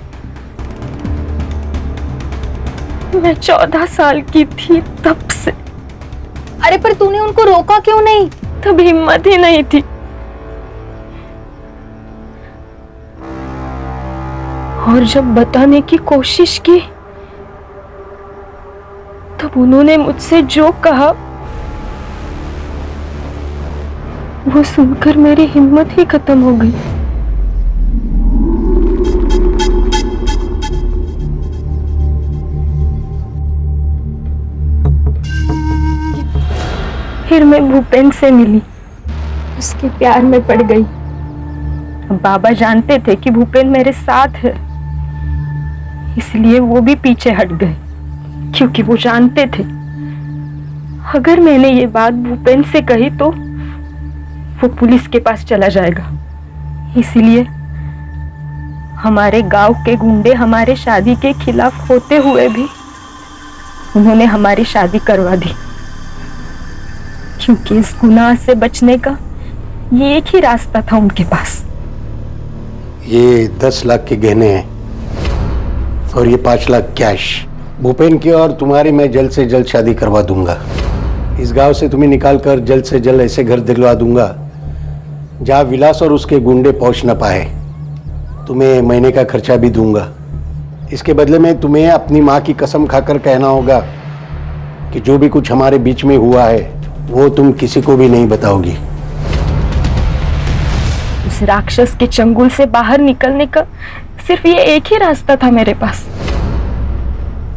मैं 14 साल की थी तब से। अरे पर तूने उनको रोका क्यों नहीं? तब हिम्मत ही नहीं थी। और जब बताने की कोशिश की तब उन्होंने मुझसे जो कहा वो सुनकर मेरी हिम्मत ही खत्म हो गई। फिर मैं भूपेन से मिली, उसके प्यार में पड़ गई। बाबा जानते थे कि भूपेन मेरे साथ है, इसलिए वो भी पीछे हट गए, क्योंकि वो जानते थे अगर मैंने ये बात भूपेन से कही तो वो पुलिस के पास चला जाएगा। इसलिए हमारे गांव के गुंडे हमारे शादी के खिलाफ होते हुए भी उन्होंने हमारी शादी करवा दी, क्योंकि इस गुनाह से बचने का ये एक ही रास्ता था उनके पास। ये 10 लाख के गहने हैं और ये 5 लाख कैश। भूपेन की और तुम्हारी मैं जल्द से जल्द शादी करवा दूंगा। इस गांव से तुम्हें निकालकर जल्द से जल्द ऐसे घर दिलवा दूंगा जहां विलास और उसके गुंडे पहुंच न पाए। तुम्हें महीने का खर्चा भी दूंगा। इसके बदले में तुम्हें अपनी माँ की कसम खाकर कहना होगा कि जो भी कुछ हमारे बीच में हुआ है वो तुम किसी को भी नहीं बताओगी। उस राक्षस के चंगुल से बाहर निकलने का सिर्फ ये एक ही रास्ता था मेरे पास।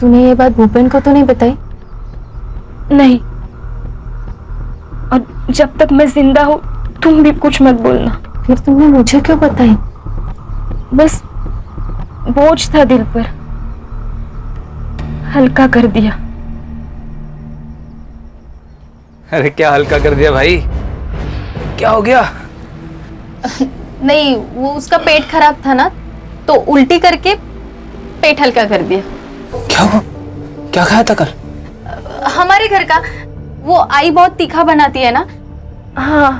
तूने ये बात भूपेन को तो नहीं बताई? नहीं, और जब तक मैं जिंदा हूं तुम भी कुछ मत बोलना। फिर तुमने मुझे क्यों बताई? बस बोझ था दिल पर, हल्का कर दिया। अरे क्या हल्का कर दिया भाई, क्या हो गया? नहीं, वो उसका पेट खराब था ना, तो उल्टी करके पेट हल्का कर दिया। क्या हुआ? क्या खाया था कल? हमारे घर का वो आई बहुत तीखा बनाती है ना। हाँ,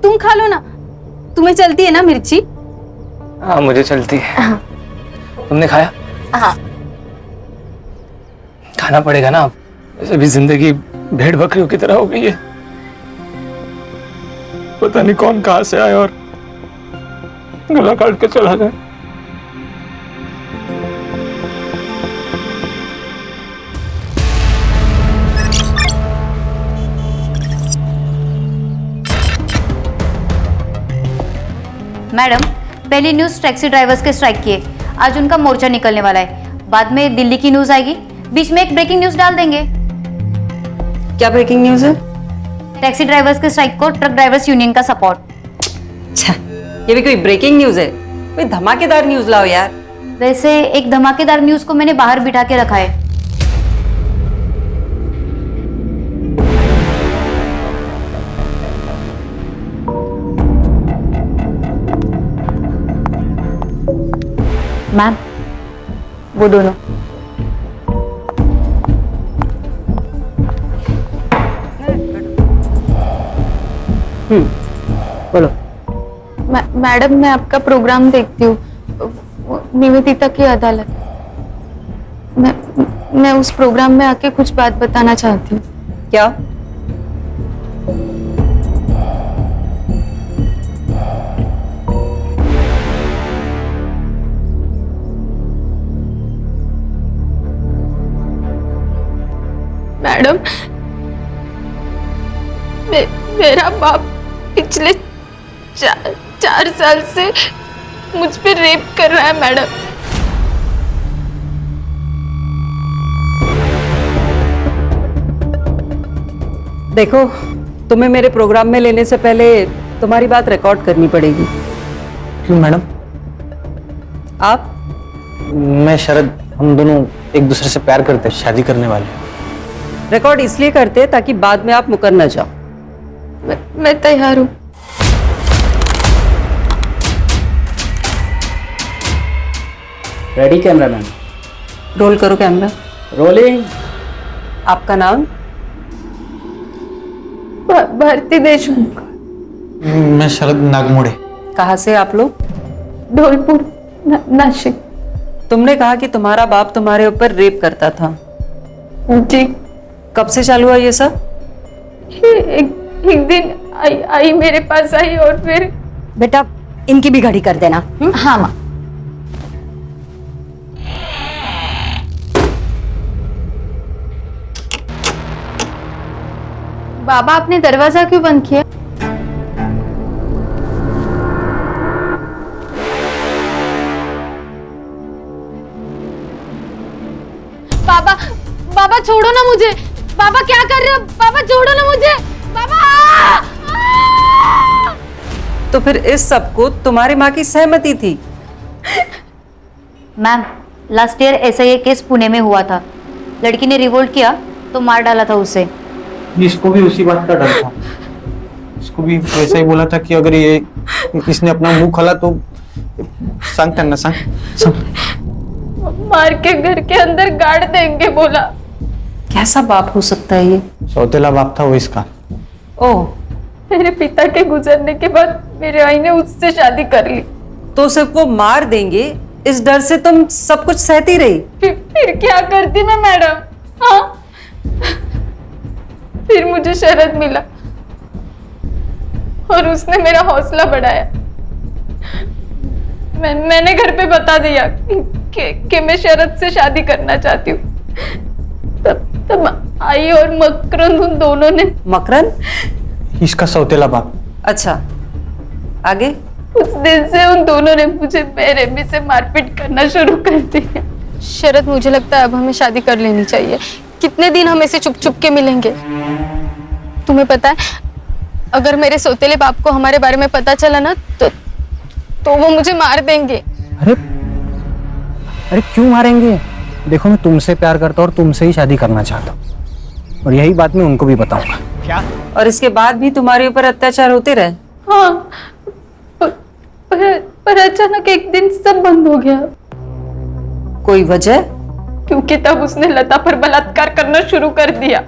तुम खा लो ना, तुम्हें चलती है ना मिर्ची? हाँ मुझे चलती है। हाँ। तुमने खाया? हाँ। खाना पड़ेगा ना, अब वैसे भी जिंदगी भेड़ बकरियों की तरह हो गई है। पता नहीं कौन कहां से आया और गला काट के चला गया। मैडम, पहली न्यूज़ टैक्सी ड्राइवर्स के स्ट्राइक की है। आज उनका मोर्चा निकलने वाला है। बाद में दिल्ली की न्यूज़ आएगी, बीच में एक ब्रेकिंग न्यूज़ डाल देंगे। क्या ब्रेकिंग न्यूज़ है? टैक्सी ड्राइवर्स के स्ट्राइक को ट्रक ड्राइवर्स यूनियन का सपोर्ट। ये भी कोई ब्रेकिंग न्यूज़ है? कोई धमाकेदार न्यूज़ लाओ यार। वैसे एक धमाकेदार न्यूज़ को मैंने बाहर बिठा के रखा है। मैम, वो दोनों। बोलो। मैडम, मैं आपका प्रोग्राम देखती हूँ, निवेदिता की अदालत। मैं उस प्रोग्राम में आके कुछ बात बताना चाहती हूँ। क्या? मैडम, मेरा बाप पिछले 4 साल से मुझ पे रेप कर रहा है मैडम। देखो, तुम्हें मेरे प्रोग्राम में लेने से पहले तुम्हारी बात रिकॉर्ड करनी पड़ेगी। क्यों मैडम? आप? मैं शरद, हम दोनों एक दूसरे से प्यार करते हैं, शादी करने वाले। रिकॉर्ड इसलिए करते हैं ताकि बाद में आप मुकर न जाओ। मैं तैयार हूँ। Ready cameraman? रोल करो कैमरा। रोलिंग। आपका नाम? भारती देशमुख। मैं शरद नागमोड़े। कहाँ से आप लोग? धौलपुर, नासिक। तुमने कहा कि तुम्हारा बाप तुम्हारे ऊपर रेप करता था। जी। कब से चालू हुआ ये सब? एक दिन आई मेरे पास आई और फिर। बेटा, इनकी भी घड़ी कर देना। हाँ माँ। बाबा, आपने दरवाजा क्यों बंद किया? बाबा, बाबा छोड़ो ना मुझे। बाबा क्या कर रहे हो? बाबा छोड़ो ना मुझे। बाबा! तो फिर इस सब को तुम्हारी माँ की सहमति थी? मैम, लास्ट ईयर ऐसा ये केस पुणे में हुआ था। लड़की ने रिवोल्ट किया तो मार डाला था उसे। इसको भी उसी बात का डर था। इसको भी वैसा ही बोला था कि अगर ये इसने अपना मुंह खोला तो सांगता ना सांग। मार के घर के अंदर गाड़ देंगे बोला। कैसा बाप हो सकता है ये? सौतेला बाप था वो इसका। ओह, मेरे पिता के गुजरने के बाद मेरे आई ने उससे शादी कर ली। तो सिर्फ वो मार देंगे इस डर से तुम सब कुछ सहती रही? फिर क्या करती मैं मैडम? हाँ, फिर मुझे शरद मिला और उसने मेरा हौसला बढ़ाया। मैंने घर पे बता दिया कि मैं शरद से शादी करना चाहती हूँ। तब आई और मकरंद उन दोनों ने। मकरंद? इसका सौतेला बाप। अच्छा, आगे? उस दिन से उन दोनों ने मुझे बेरहमी से मारपीट करना शुरू कर दिया। शरद, मुझे लगता है अब हमें शादी कर लेनी चाहिए। कितने दिन हम ऐसे चुप चुप के मिलेंगे? तुम्हें पता है, अगर मेरे सौतेले बाप को हमारे बारे में पता चला ना तो वो मुझे मार देंगे। अरे अरे क्यों मारेंगे? देखो मैं तुमसे प्यार करता हूँ और तुमसे ही शादी करना चाहता हूँ, और यही बात मैं उनको भी बताऊंगा। क्या? और इसके बाद भी तुम्हारे ऊपर अत्याचार होते रहे? हाँ, पर अचानक एक दिन सब बंद हो गया। कोई वजह? क्योंकि तब उसने लता पर बलात्कार करना शुरू कर दिया।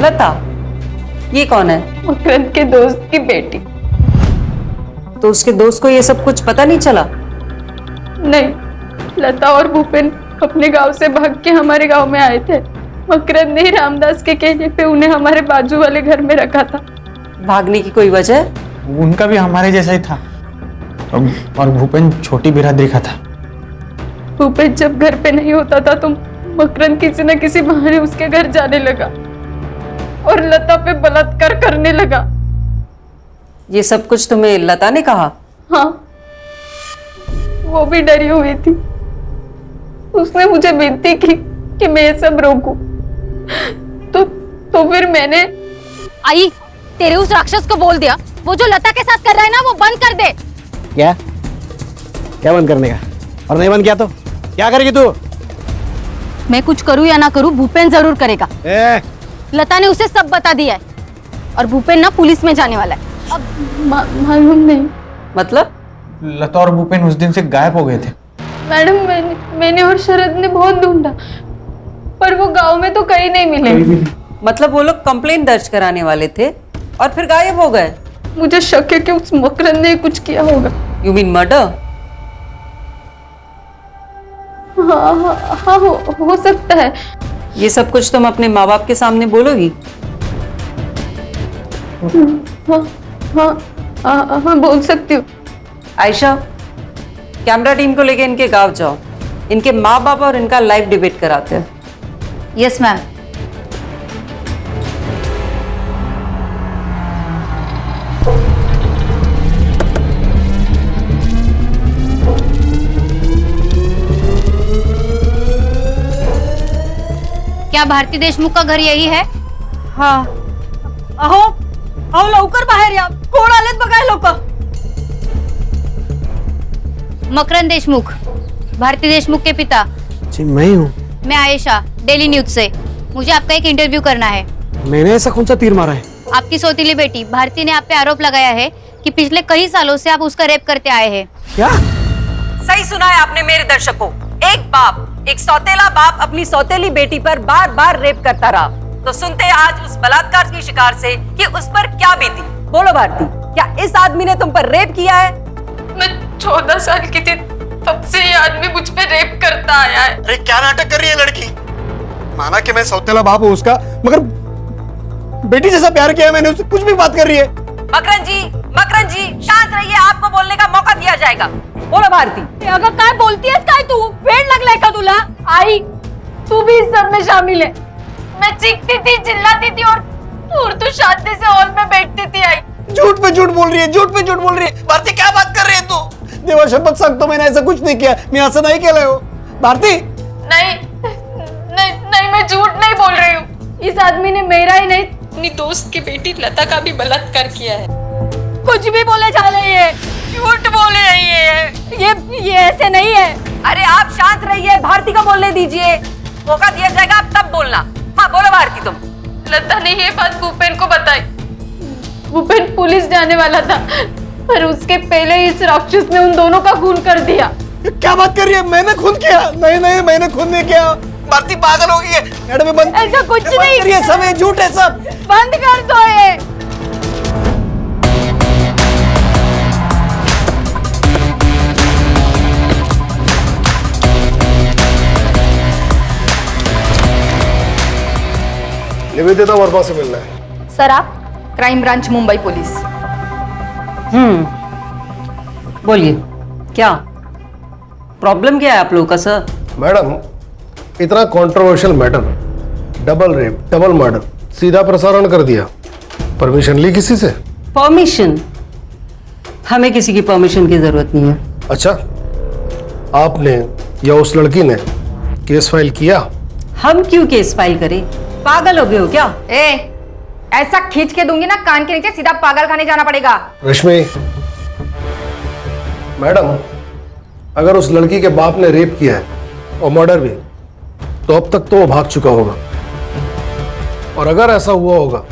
लता? ये कौन है? मकरंद के दोस्त की बेटी। तो उसके दोस्त को ये सब कुछ पता नहीं चला? नहीं, लता और भूपेन अपने गांव से भाग के हमारे गांव में आए थे। मकरंद ने रामदास के कहने पे उन्हें हमारे बाजू वाले घर में रखा था। भागने की कोई वजह? उनका भी हमारे जैसा ही था, और भूपेन छोटी बिरादरी का था। भूपेन जब घर पे नहीं होता था तो मकरंद किसी न किसी बहाने उसके घर जाने लगा और लता पे बलात्कार करने लगा। ये सब कुछ तुम्हें लता ने कहा? हाँ, वो भी डरी हुई थी। उसने मुझे विनती की कि मैं ये सब रोकूं। तो फिर मैंने आई तेरे उस राक्षस को बोल दिया वो जो लता के साथ कर रहा है ना वो बंद कर दे। क्या क्या बंद करने का? और नहीं बंद किया तो क्या करेगी तू? मैं कुछ करूं या ना करूं भूपेन जरूर करेगा। लता ने उसे सब बता दिया है और भूपेन ना पुलिस में जाने वाला है। अब मालूम नहीं। मतलब? लता और भूपेन उस दिन से गायब हो गए थे। मैडम मैंने और शरद ने बहुत ढूंढा पर वो गांव में तो कहीं नहीं मिले। मतलब वो लोग कंप्लेंट दर्ज कराने वाले थे और फिर गायब हो गए? मुझे शक है कि उस मकरंद ने कुछ किया होगा। You mean murder? हाँ, हो सकता है। ये सब कुछ तुम अपने माँ बाप के सामने बोलोगी? हाँ, बोल सकती हूँ। आयशा, कैमरा टीम को लेके इनके गांव जाओ, इनके माँ बाप और इनका लाइव डिबेट कराते हैं। Yes ma'am. क्या भारती देशमुख का घर यही है? हाँ। अहो लवकर बाहेर या, कोण आलेत बघाय लोक। मकरंद देशमुख, भारती देशमुख के पिता। जी मैं हूँ। मैं आयशा, डेली न्यूज से। मुझे आपका एक इंटरव्यू करना है। मैंने ऐसा कौन सा तीर मारा है? आपकी सौतीली बेटी भारती ने आप पे आरोप लगाया है कि पिछले कई सालों से आप उसका रेप करते आए हैं। क्या? सही सुना है आपने मेरे दर्शकों। एक बाप, एक सौतेला बाप अपनी सौतेली बेटी पर बार बार रेप करता रहा। तो सुनते हैं आज उस बलात्कार की शिकार से कि उस पर क्या बीती। बोलो भारती, क्या इस आदमी ने तुम पर रेप किया है? मैं 14 साल की थी तब से ये आदमी मुझ पे रेप करता आया है। अरे क्या नाटक कर रही है लड़की? माना कि मैं सौतेला बाप हूँ उसका, मगर बेटी जैसा प्यार किया है मैंने उससे, कुछ भी बात कर रही है। मकरंद जी शांत रहिए, आपको बोलने का मौका दिया जाएगा। बोलो भारती। अगर काय बोलती है काय तू? वेड लगलाय का तुला? आई, तू भी इस सब में शामिल है। मैं चीखती थी, चिल्लाती थी और तू शांति से हॉल में बैठती थी। आई, झूठ पे झूठ बोल रही है, झूठ पे झूठ बोल रही है। भारती क्या बात कर रही है तू? देवा शपथ सांगतो मैंने ऐसा कुछ नहीं किया, मैं असं नहीं केलंय हो। भारती नहीं, मैं झूठ नहीं बोल रही हूँ। इस आदमी ने मेरा ही नहीं अपनी दोस्त की बेटी लता का भी बलात्कार किया है। कुछ भी बोले जा रही है, झूठ बोले रही है। ये ऐसे नहीं है। अरे आप शांत रहिए, भारती को बोलने दीजिए, मौका दिया जाएगा आप तब बोलना। हाँ बोलो भारती तुम। लता ने ये बात भूपेन को बताई। भूपेन पुलिस जाने वाला था पर उसके पहले इस राक्षस ने उन दोनों का खून कर दिया। क्या बात कर रही है? मैंने खून किया? नहीं, मैंने खून नहीं किया। भारती पागल हो गई है। मैडम बंद, ऐसा कुछ नहीं। ये सब है, झूठ है सब। बंद कर दो ये। निवेदिता वर्मा से मिलना है। सर आप? Crime branch Mumbai police. बोलिए, क्या प्रॉब्लम क्या है आप लोगों का? सर मैडम, इतना controversial matter, double rape, double murder, सीधा प्रसारण कर दिया। परमिशन ली किसी से? परमिशन? हमें किसी की परमिशन की जरूरत नहीं है। अच्छा, आपने या उस लड़की ने केस फाइल किया? हम क्यों केस फाइल करें? पागल हो गए हो क्या? ऐसा खींच के दूंगी ना कान के नीचे, सीधा पागल खाने जाना पड़ेगा। रश्मि, मैडम, अगर उस लड़की के बाप ने रेप किया है और मर्डर भी, तो अब तक तो वो भाग चुका होगा। और अगर ऐसा हुआ होगा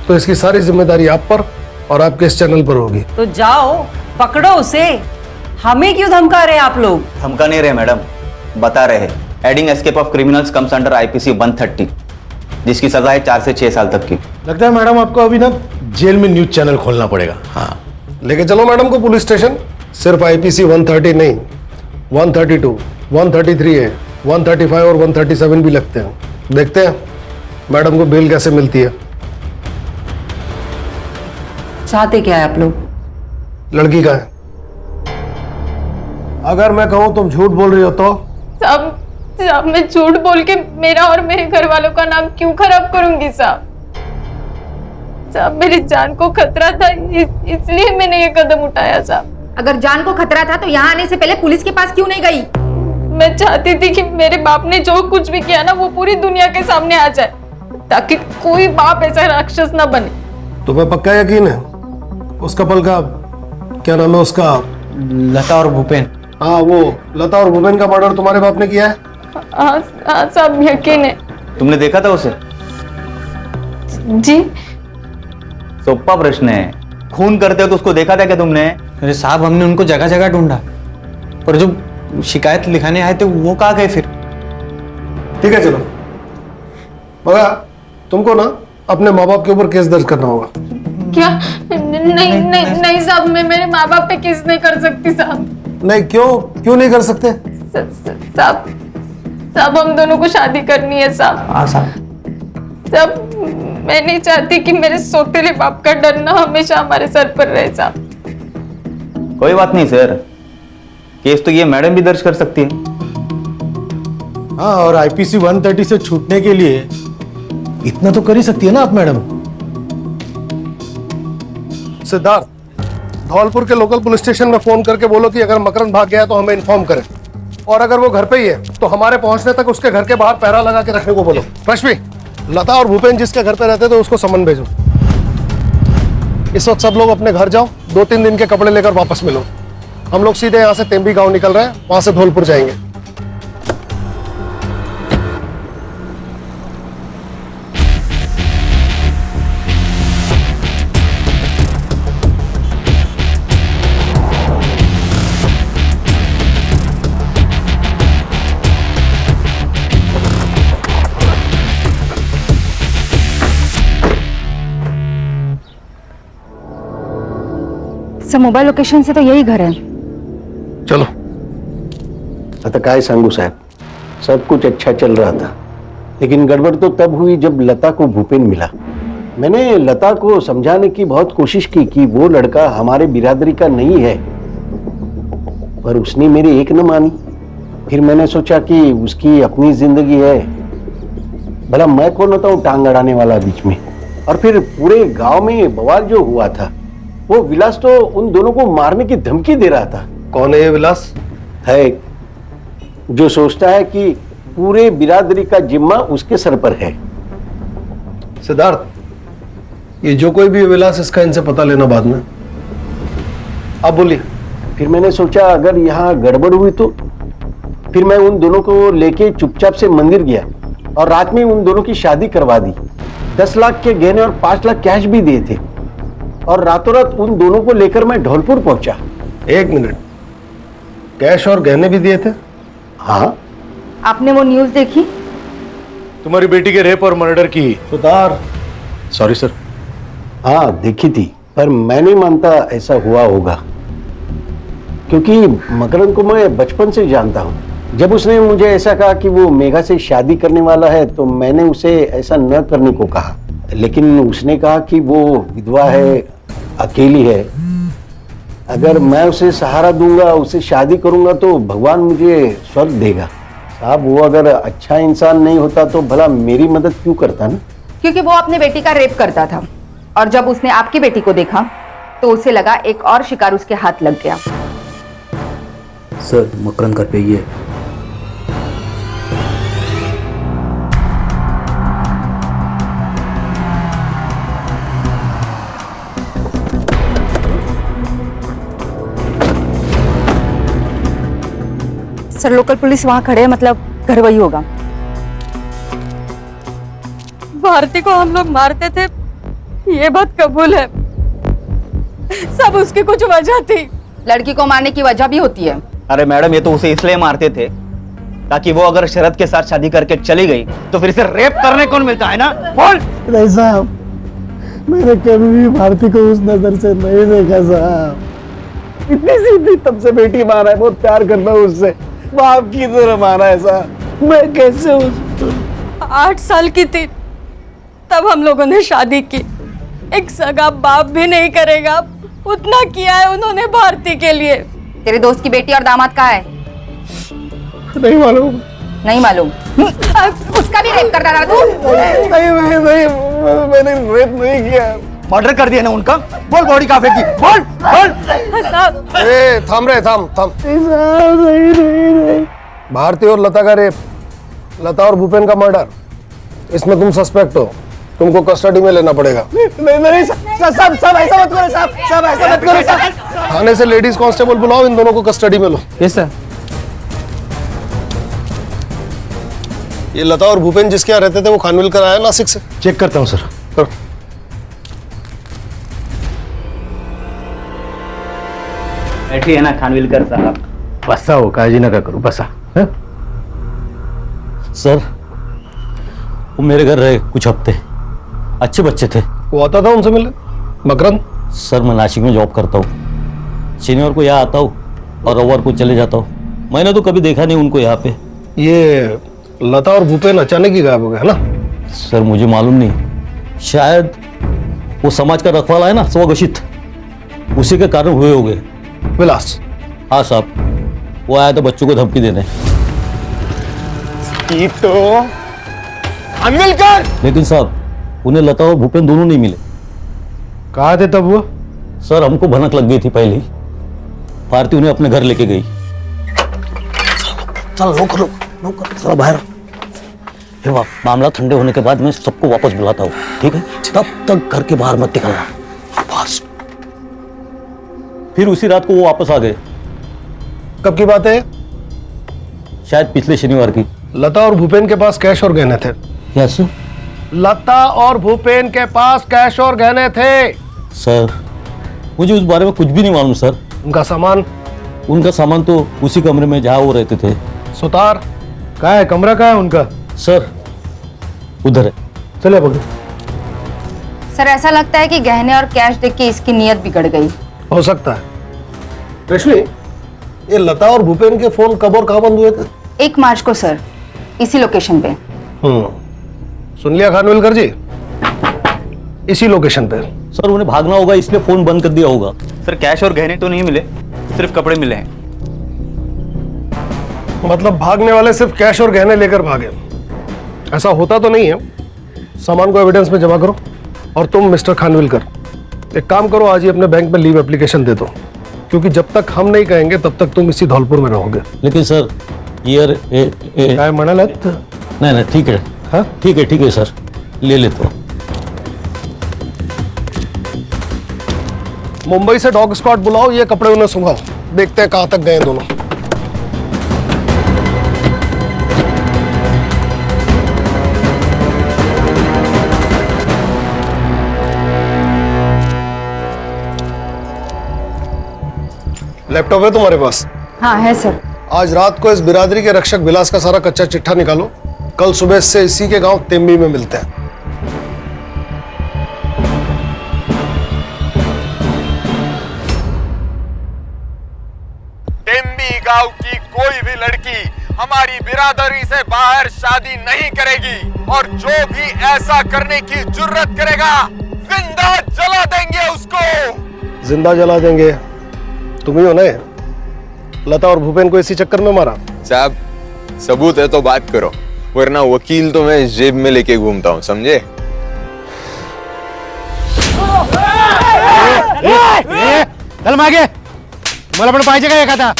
तो इसकी सारी जिम्मेदारी आप पर और आपके इस चैनल पर होगी। तो जाओ पकड़ो उसे, हमें क्यों धमका रहे हैं आप लोग? धमका नहीं रहे मैडम, बता रहे हैं adding escape of criminals comes under IPC 130, जिसकी सजा है 4 से 6 साल तक की। लगता है मैडम आपको अभी ना जेल में न्यूज चैनल खोलना पड़ेगा। हाँ, लेके चलो मैडम को पुलिस स्टेशन। सिर्फ आईपीसी 130 नहीं, 132, 133 है, 135 और 137 भी लगते हैं। देखते हैं मैडम को बेल कैसे मिलती है। चाहते क्या है आप लोग? लड़की का है। अगर मैं कहूं तुम झूठ बोल रही हो तो? साहब मैं झूठ बोल के मेरा और मेरे घर वालों का नाम क्यों खराब करूंगी साहब? साहब मेरी जान को खतरा था, इसलिए मैंने ये कदम उठाया साहब। अगर जान को खतरा था तो यहाँ आने से पहले पुलिस के पास क्यों नहीं गई? मैं चाहती थी कि मेरे बाप ने जो कुछ भी किया ना वो पूरी दुनिया के सामने आ जाए, ताकि कोई बाप ऐसा राक्षस ना बने। तुम्हें पक्का यकीन है? उसका पल का क्या नाम है उसका? लता और भूपेन। हाँ, वो लता और भूपेन का मर्डर तुम्हारे बाप ने किया है? हाँ साहब यकीन है। तुमने देखा था उसे? जी। सोप्पा प्रश्न है, खून करते हो तो उसको देखा था क्या तुमने? अरे साहब, हमने उनको जगह जगह ढूंढा, पर जो शिकायत लिखाने आए थे वो कहाँ गए फिर? ठीक है चलो, मगर तुमको ना अपने माँ बाप के ऊपर केस दर्ज करना होगा। क्या? नहीं साहब, मैं मेरे माँ बाप पे केस नहीं कर सकती साहब। नहीं, क्यों नहीं कर सकते? साहब हम दोनों को शादी करनी है साहब। हाँ साहब। साहब मैं नहीं चाहती कि मेरे सौतेले बाप का डर ना हमेशा हमारे सर पर रहे साहब। कोई बात नहीं सर, केस तो ये मैडम भी दर्ज कर सकती है। हाँ, और आईपीसी 130 से छूटने के लिए इतना तो कर ही सकती है ना आप मैडम। सिद्धार्थ, धौलपुर के लोकल पुलिस स्टेशन में फोन करके बोलो कि अगर मकरंद भाग गया तो हमें इन्फॉर्म करें, और अगर वो घर पे ही है तो हमारे पहुंचने तक उसके घर के बाहर पहरा लगा के रखने को बोलो। रश्मि, लता और भूपेन जिसके घर पे रहते थे उसको समन भेजो। इस वक्त सब लोग अपने घर जाओ, 2-3 दिन के कपड़े लेकर वापस मिलो। हम लोग सीधे यहाँ से तेम्बी गांव निकल रहे हैं, वहां से धौलपुर जाएंगे। सर मोबाइल लोकेशन से तो यही घर है। चलो। आता काय सांगू साहब, सब कुछ अच्छा चल रहा था, लेकिन गड़बड़ तो तब हुई जब लता को भूपेन मिला। मैंने लता को समझाने की बहुत कोशिश की कि वो लड़का हमारे बिरादरी का नहीं है, पर उसने मेरी एक न मानी। फिर मैंने सोचा कि उसकी अपनी जिंदगी है, भला मैं कौन होता हूँ टांग अड़ाने वाला बीच में। और फिर पूरे गांव में बवाल जो हुआ था, वो विलास तो उन दोनों को मारने की धमकी दे रहा था। कौन है ये विलास? है जो सोचता है कि पूरे बिरादरी का जिम्मा उसके सर पर है। सिद्धार्थ, ये जो कोई भी विलास, इसका इनसे पता लेना बाद में। आप बोलिए। फिर मैंने सोचा अगर यहाँ गड़बड़ हुई तो फिर मैं उन दोनों को लेके चुपचाप से मंदिर गया और रात में उन दोनों की शादी करवा दी। 10 लाख के गहने और 5 लाख कैश भी दिए थे, और रातों रात उन दोनों को लेकर मैं धौलपुर पहुंचा। 1 मिनट, कैश और गहने भी दिए थे? हाँ। आपने वो न्यूज देखी? तुम्हारी बेटी के रेप और मर्डर की? सुधार। Sorry sir. हाँ देखी थी, पर मैं नहीं मानता ऐसा हुआ होगा, क्योंकि मकरंद को मैं बचपन से जानता हूँ। जब उसने मुझे ऐसा कहा कि वो मेघा से शादी करने वाला है तो मैंने उसे ऐसा न करने को कहा, लेकिन उसने कहा कि वो विधवा है, अकेली है, अगर मैं उसे सहारा दूंगा, उसे शादी करूंगा तो भगवान मुझे स्वर्ग देगा। साहब वो अगर अच्छा इंसान नहीं होता तो भला मेरी मदद क्यों करता ना? क्योंकि वो अपने बेटी का रेप करता था, और जब उसने आपकी बेटी को देखा तो उसे लगा एक और शिकार उसके हाथ लग गया। सर मकरंद घर पे ही है। सर लोकल पुलिस वहाँ खड़े हैं, मतलब घर वही होगा। भारती को हम लोग मारते थे, ये बात कबूल है। सब उसकी कुछ वजह थी। लड़की को मारने की वजह भी होती है। अरे मैडम, ये तो उसे इसलिए मारते थे ताकि वो अगर शरद के साथ शादी करके चली गई तो फिर इसे रेप करने कौन मिलता है ना? बोल। नहीं साहब, मैंने कभी भी भारती को उस नजर से नहीं देखा साहब। इतनी सीधी तब से बेटी मारा है, बहुत प्यार करता हूँ उससे, बाप की तरह मारा है साहब। मैं कैसे 8 साल की थी तब हम लोगों ने शादी की। एक सगा बाप भी नहीं करेगा उतना किया है उन्होंने भारती के लिए। तेरे दोस्त की बेटी और दामाद कहाँ है? नहीं मालूम। नहीं मालूम? उसका भी रेप कर रहा तू? नहीं, मैंने रेप नहीं किया। मर्डर कर दिया ना उनका? बोल बॉडी कहाँ फेंकी? बोल। ए, थाम रे, थाम। नहीं। भारती और लता का रेप, लता और भूपेन का मर्डर, इसमें तुम सस्पेक्ट हो। तुमको कस्टडी में लेना पड़ेगा। नहीं सब ऐसा मत करो साहब, सब ऐसा मत करो साहब। थाने से लेडीज कांस्टेबल बुलाओ, इन दोनों को कस्टडी में लो। Yes sir. ये लता और भूपेन जिसके यहाँ रहते थे वो खानविलकर आया नासिक से? चेक करता हूँ सर। करो। बैठिए ना खानविलकर साहब। बसा हो, काजी ना करो, बसा। सर, वो मेरे घर रहे कुछ हफ्ते, अच्छे बच्चे थे। वो आता था उनसे मिलने? मकरंद? सर, मैं नासिक में जॉब करता हूँ। शनिवार को यहाँ आता हूँ और रविवार को चले जाता हूँ। मैंने तो कभी देखा नहीं उनको यहाँ पे। ये लता और भूपेन अचानक ही गायब हो गए, है ना? सर, मुझे मालूम नहीं, शायद वो समाज का रखवाला है ना, स्वघोषित, उसी के कारण हुए हो गए। विलास? हाँ साहब, वो आया था बच्चों को धमकी देने। तो खानविलकर! लेकिन साहब, उन्हें लता और भूपेन दोनों नहीं मिले। कहाँ थे तब वो? सर, हमको भनक लग गई थी पहले ही। भारती उन्हें अपने घर लेके गई। चल लो, चलो बाहर। फिर मामला ठंडे होने के बाद मैं सबको वापस बुलाता हूँ, ठीक है? तब तक घर के बाहर मत निकलना, बस। फिर उसी रात को वो वापस आ गए। कब की बात है? शायद पिछले शनिवार की। लता और भूपेन के पास कैश और गहने थे। कैसे? लता और भूपेन के पास कैश और गहने थे। सर, मुझे उस बारे में कुछ भी नहीं मालूम सर। उनका सामान? उनका सामान तो उसी कमरे में जहाँ वो रहते थे। सुतार? कहाँ है? कमरा कहाँ है उनका? सर, उधर है। चले पकड़। सर, ऐसा लगता है कि गहने और कैश देख के इसकी नीयत बिगड़ गई। हो सकता है। रश्मि, ये लता और भूपेन के फोन कब और कहाँ बंद हुए थे? 1 मार्च को सर, इसी लोकेशन पे। सुन लिया खानविलकर जी? इसी लोकेशन पे। सर, उन्हें भागना होगा इसलिए फोन बंद कर दिया होगा। सर, कैश और गहने तो नहीं मिले, सिर्फ कपड़े मिले हैं। मतलब भागने वाले सिर्फ कैश और गहने लेकर भागे? ऐसा होता तो नहीं है। सामान को एविडेंस में जमा करो। और तुम मिस्टर खानविलकर, एक काम करो, आज ही अपने बैंक में लीव एप्लीकेशन दे दो, क्योंकि जब तक हम नहीं कहेंगे तब तक तुम इसी धौलपुर में रहोगे। लेकिन सर, ये मनालत? नहीं, ठीक है। हाँ, ठीक है सर, ले लेता हूँ। मुंबई से डॉग स्क्वाड बुलाओ, ये कपड़े उन्हें सुंघाओ, देखते हैं कहां तक गए दोनों। लैपटॉप है तुम्हारे पास? हाँ है सर। आज रात को इस बिरादरी के रक्षक विलास का सारा कच्चा चिट्ठा निकालो। कल सुबह से इसी के गांव तेम्बी में मिलते हैं। टेम्बी गांव की कोई भी लड़की हमारी बिरादरी से बाहर शादी नहीं करेगी, और जो भी ऐसा करने की जुर्रत करेगा जिंदा जला देंगे उसको। जिंदा जला देंगे? तुम ही हो ना? लता और भूपेन को इसी चक्कर में मारा? साहब, सबूत है तो बात करो, वरना वकील तो मैं जेब में लेके घूमता हूँ, समझे? चल मागे, मला पण पाहिजे का एखादा?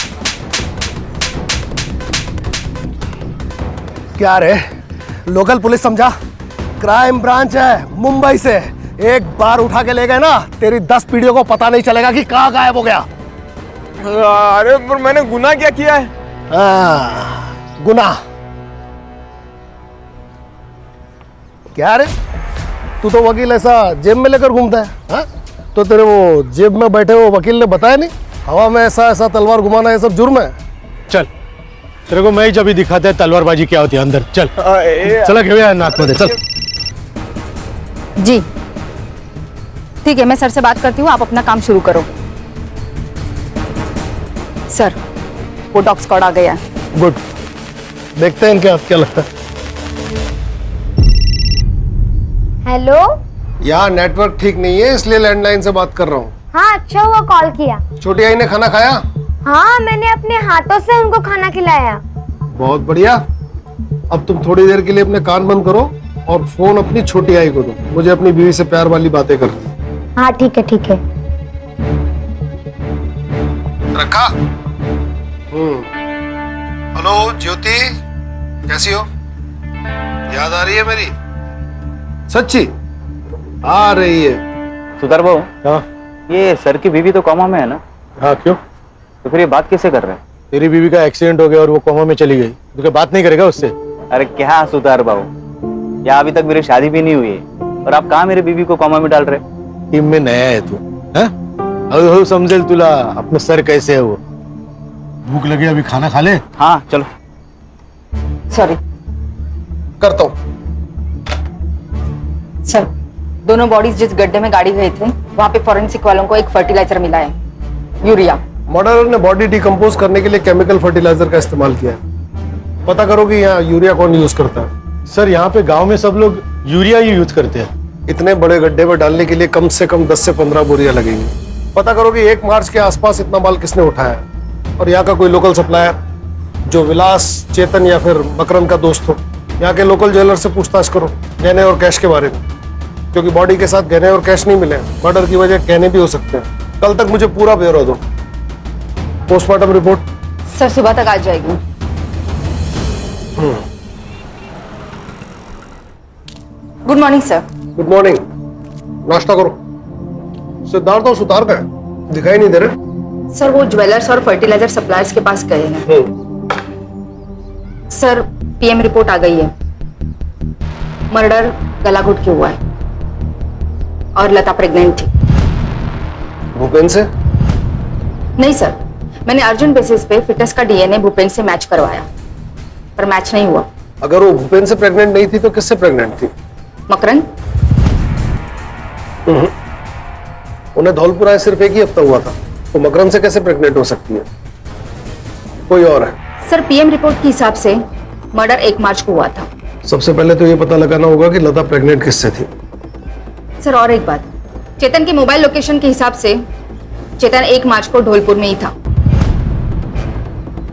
क्या रे, लोकल पुलिस समझा? क्राइम ब्रांच है, मुंबई से। एक बार उठा के ले गए ना, तेरी 10 पीढ़ियों को पता नहीं चलेगा कि कहाँ गायब हो गया। अरे पर मैंने गुनाह क्या किया है? गुनाह। क्या रे, तू तो वकील ऐसा जेब में लेकर घूमता है, हाँ? तो तेरे वो जेब में बैठे वो वकील ने बताया नहीं हवा में ऐसा ऐसा तलवार घुमाना ये सब जुर्म है? चल तेरे को मैं ही जब ही दिखाता है तलवारबाजी क्या होती है अंदर। चल चला घेऊया नाक मध्ये, चल। जी ठीक है, मैं सर से बात करती हूँ, आप अपना काम शुरू करो। सर वो डॉग स्क्वाड आ गया है। गुड, देखते हैं इनके हाथ क्या लगता है। हेलो। यहाँ नेटवर्क ठीक नहीं है इसलिए लैंडलाइन से बात कर रहा हूँ। हाँ अच्छा हुआ कॉल किया। छोटी आई ने खाना खाया? हाँ मैंने अपने हाथों से उनको खाना खिलाया। बहुत बढ़िया। अब तुम थोड़ी देर के लिए अपने कान बंद करो और फोन अपनी छोटी आई को दो, मुझे अपनी बीवी से प्यार वाली बातें करनी। हाँ ठीक है ठीक है। रखा। हेलो ज्योति, कैसी हो? याद आ रही है मेरी? सच्ची आ रही है। सुधार बाबू, हाँ ये सर की बीवी तो कोमा में है ना? हाँ क्यों? तो फिर ये बात कैसे कर रहे हैं? तेरी बीवी का एक्सीडेंट हो गया और वो कोमा में चली गई, तो क्या बात नहीं करेगा उससे? अरे क्या सुधार बाबू, या अभी तक मेरी शादी भी नहीं हुई है और आप कहाँ मेरी बीवी को कोमा में डाल रहे? टीम में नया है तू, हैं? हळूहळू समझेल तुला अपना सर कैसे है वो। भूख लगी, अभी खाना खा ले। हाँ चलो। सॉरी। करता हूँ। सर दोनों बॉडीज जिस गड्ढे में गाड़ी गए थे वहाँ पे फॉरेंसिक वालों को एक फर्टिलाइजर मिला है, यूरिया। मर्डरर ने बॉडी डिकम्पोज करने के लिए केमिकल फर्टिलाइजर का इस्तेमाल किया है। पता करो कि यहाँ यूरिया कौन यूज करता है। सर यहाँ पे गांव में सब लोग यूरिया ही यूज करते हैं। इतने बड़े गड्ढे में डालने के लिए कम से कम 10 से 15 बोरियां लगेंगी। पता करो कि 1 मार्च के आसपास इतना माल किसने उठाया और यहाँ का कोई लोकल सप्लायर जो विलास, चेतन या फिर मकरंद का दोस्त हो। यहाँ के लोकल ज्वेलर से पूछताछ करो गहने और कैश के बारे में, क्योंकि बॉडी के साथ गहने और कैश नहीं मिले। मर्डर की वजह गहने भी हो सकते हैं। कल तक मुझे पूरा ब्यौरा दो। पोस्टमार्टम रिपोर्ट सर सुबह तक आ जाएगी। Good morning sir. Good morning. नाश्ता करो। सिद्धार्थ और सुतार का है, दिखाई नहीं दे रहे। सर वो ज्वेलर्स और फर्टिलाइजर सप्लायर्स के पास गए हैं। सर पीएम रिपोर्ट आ गई है। मर्डर गला घोट के हुआ है और लता प्रेग्नेंट थी। भूपेन से? नहीं सर, मैंने अर्जेंट बेसिस पे फिटनेस का डीएनए भूपेन से मैच करवाया पर मैच नहीं हुआ। अगर वो भूपेन से प्रेग्नेंट नहीं थी तो किससे प्रेग्नेंट थी? मकरंद। उन्हें धौलपुर आए सिर्फ 1 ही हफ्ता हुआ था, तो मकरंद से कैसे प्रेग्नेंट हो सकती है? कोई और है? सर पीएम रिपोर्ट के हिसाब से मर्डर 1 मार्च को हुआ था। सबसे पहले तो ये पता लगाना होगा कि लता प्रेग्नेंट किससे थी। सर और एक बात, चेतन की मोबाइल लोकेशन के हिसाब से चेतन 1 मार्च को धौलपुर में ही था।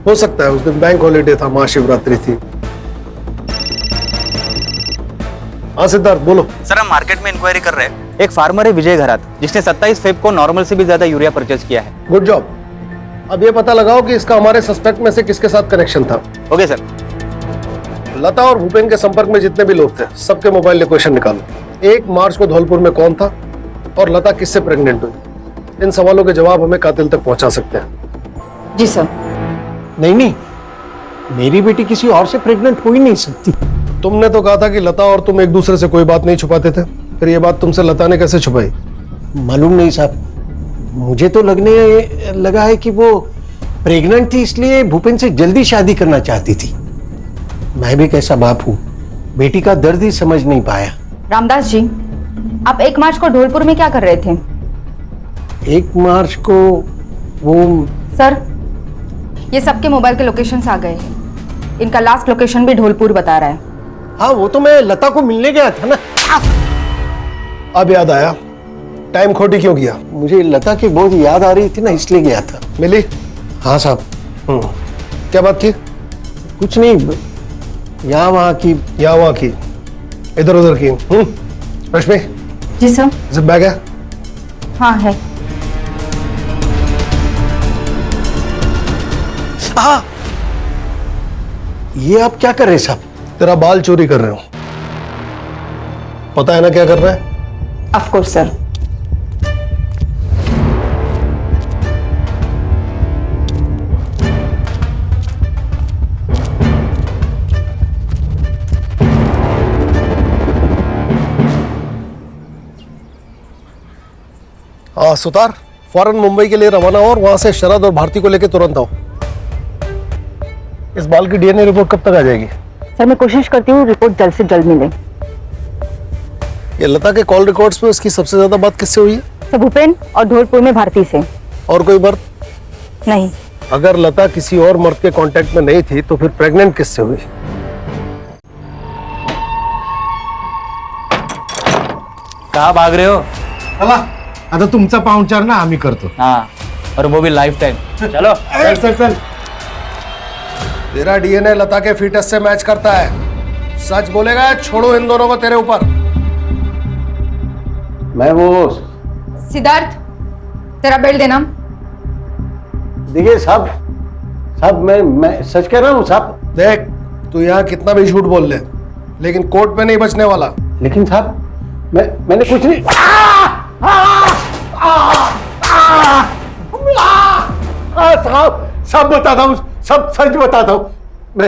हो सकता है उस दिन बैंक हॉलीडे था, महाशिवरात्रि थी। हाँ सिद्धार्थ बोलो। सर हम मार्केट में इंक्वायरी कर रहे हैं। एक फार्मर है विजय घरात, जिसने 27 फेब को नॉर्मल से भी ज्यादा यूरिया परचेज किया है। Good job. अब ये पता लगाओ कि इसका हमारे सस्पेक्ट में से किसके साथ कनेक्शन था। Okay sir. लता और भूपेन के संपर्क में जितने भी लोग थे सबके मोबाइल लोकेशन निकालो। 1 मार्च को धौलपुर में कौन था और लता किससे प्रेग्नेंट हुई? इन सवालों के जवाब हमें कातिल तक पहुंचा सकते हैं। जी सर। नहीं, मेरी बेटी किसी और से प्रेग्नेंट हो ही नहीं सकती। तुमने तो कहा था कि लता और तुम एक दूसरे से कोई बात नहीं छुपाते थे, फिर ये बात तुमसे लता ने कैसे छुपाई? मालूम नहीं साहब, मुझे तो लगा है कि वो प्रेग्नेंट थी इसलिए भूपेन से जल्दी शादी करना चाहती थी। मैं भी कैसा बाप हूँ, बेटी का दर्द ही समझ नहीं पाया। रामदास जी, आप 1 मार्च को धौलपुर में क्या कर रहे थे? 1 मार्च को वो सर ये सबके मोबाइल के लोकेशंस आ गए हैं। इनका लास्ट लोकेशन भी धौलपुर बता रहा है। हाँ वो तो मैं लता को मिलने गया था ना। अब याद आया, टाइम खोटी क्यों किया? मुझे लता की बहुत याद आ रही थी ना, इसलिए गया था। मिली? हाँ साहब। क्या बात की? कुछ नहीं, यहाँ वहाँ की। यहाँ वहाँ की, इधर उधर की। रश्मि। जी सर। जिप बैग है? हाँ है। हाँ ये आप क्या कर रहे हैं साहब? तेरा बाल चोरी कर रहे हो। पता है ना क्या कर रहा है? Of course sir. हाँ सुतार, फौरन मुंबई के लिए रवाना हो और वहां से शरद और भारती को लेकर तुरंत आओ। इस बाल की डीएनए रिपोर्ट कब तक आ जाएगी? सर मैं कोशिश करती हूँ रिपोर्ट जल्द से जल्द मिले। ये लता के कॉल रिकॉर्ड्स में उसकी सबसे ज्यादा बात किससे हुई है? सर भूपेन और धौलपुर में भारती से। और कोई मर्द? नहीं। अगर लता किसी और मर्द के कांटेक्ट में नहीं थी तो फिर प्रेग्नेंट किससे हुई? कहाँ भाग रहे हो? चला आता तुमचा पाहुणचार ना आम्ही करतो। हाँ, और वो भी लाइफ टाइम। चलो चल चल चल। तेरा डीएनए लता के फीटस से मैच करता है। सच बोलेगा, छोड़ो इन दोनों को तेरे ऊपर। मैं वो सिद्धार्थ, तेरा बेल्ट देना। देखिए साहब मैं सच कह रहा हूँ साहब। देख, तू यहाँ कितना भी झूठ बोल ले, लेकिन कोर्ट में नहीं बचने वाला। लेकिन साहब मैंने कुछ नहीं। सब बताता हूँ, सब सच बताता हूँ।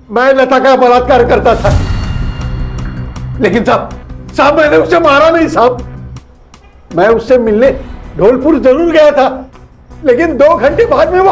मैं लता का बलात्कार करता था, लेकिन साहब मैंने उसे मारा नहीं साहब। मैं उससे मिलने धौलपुर जरूर गया था, लेकिन 2 घंटे बाद में वो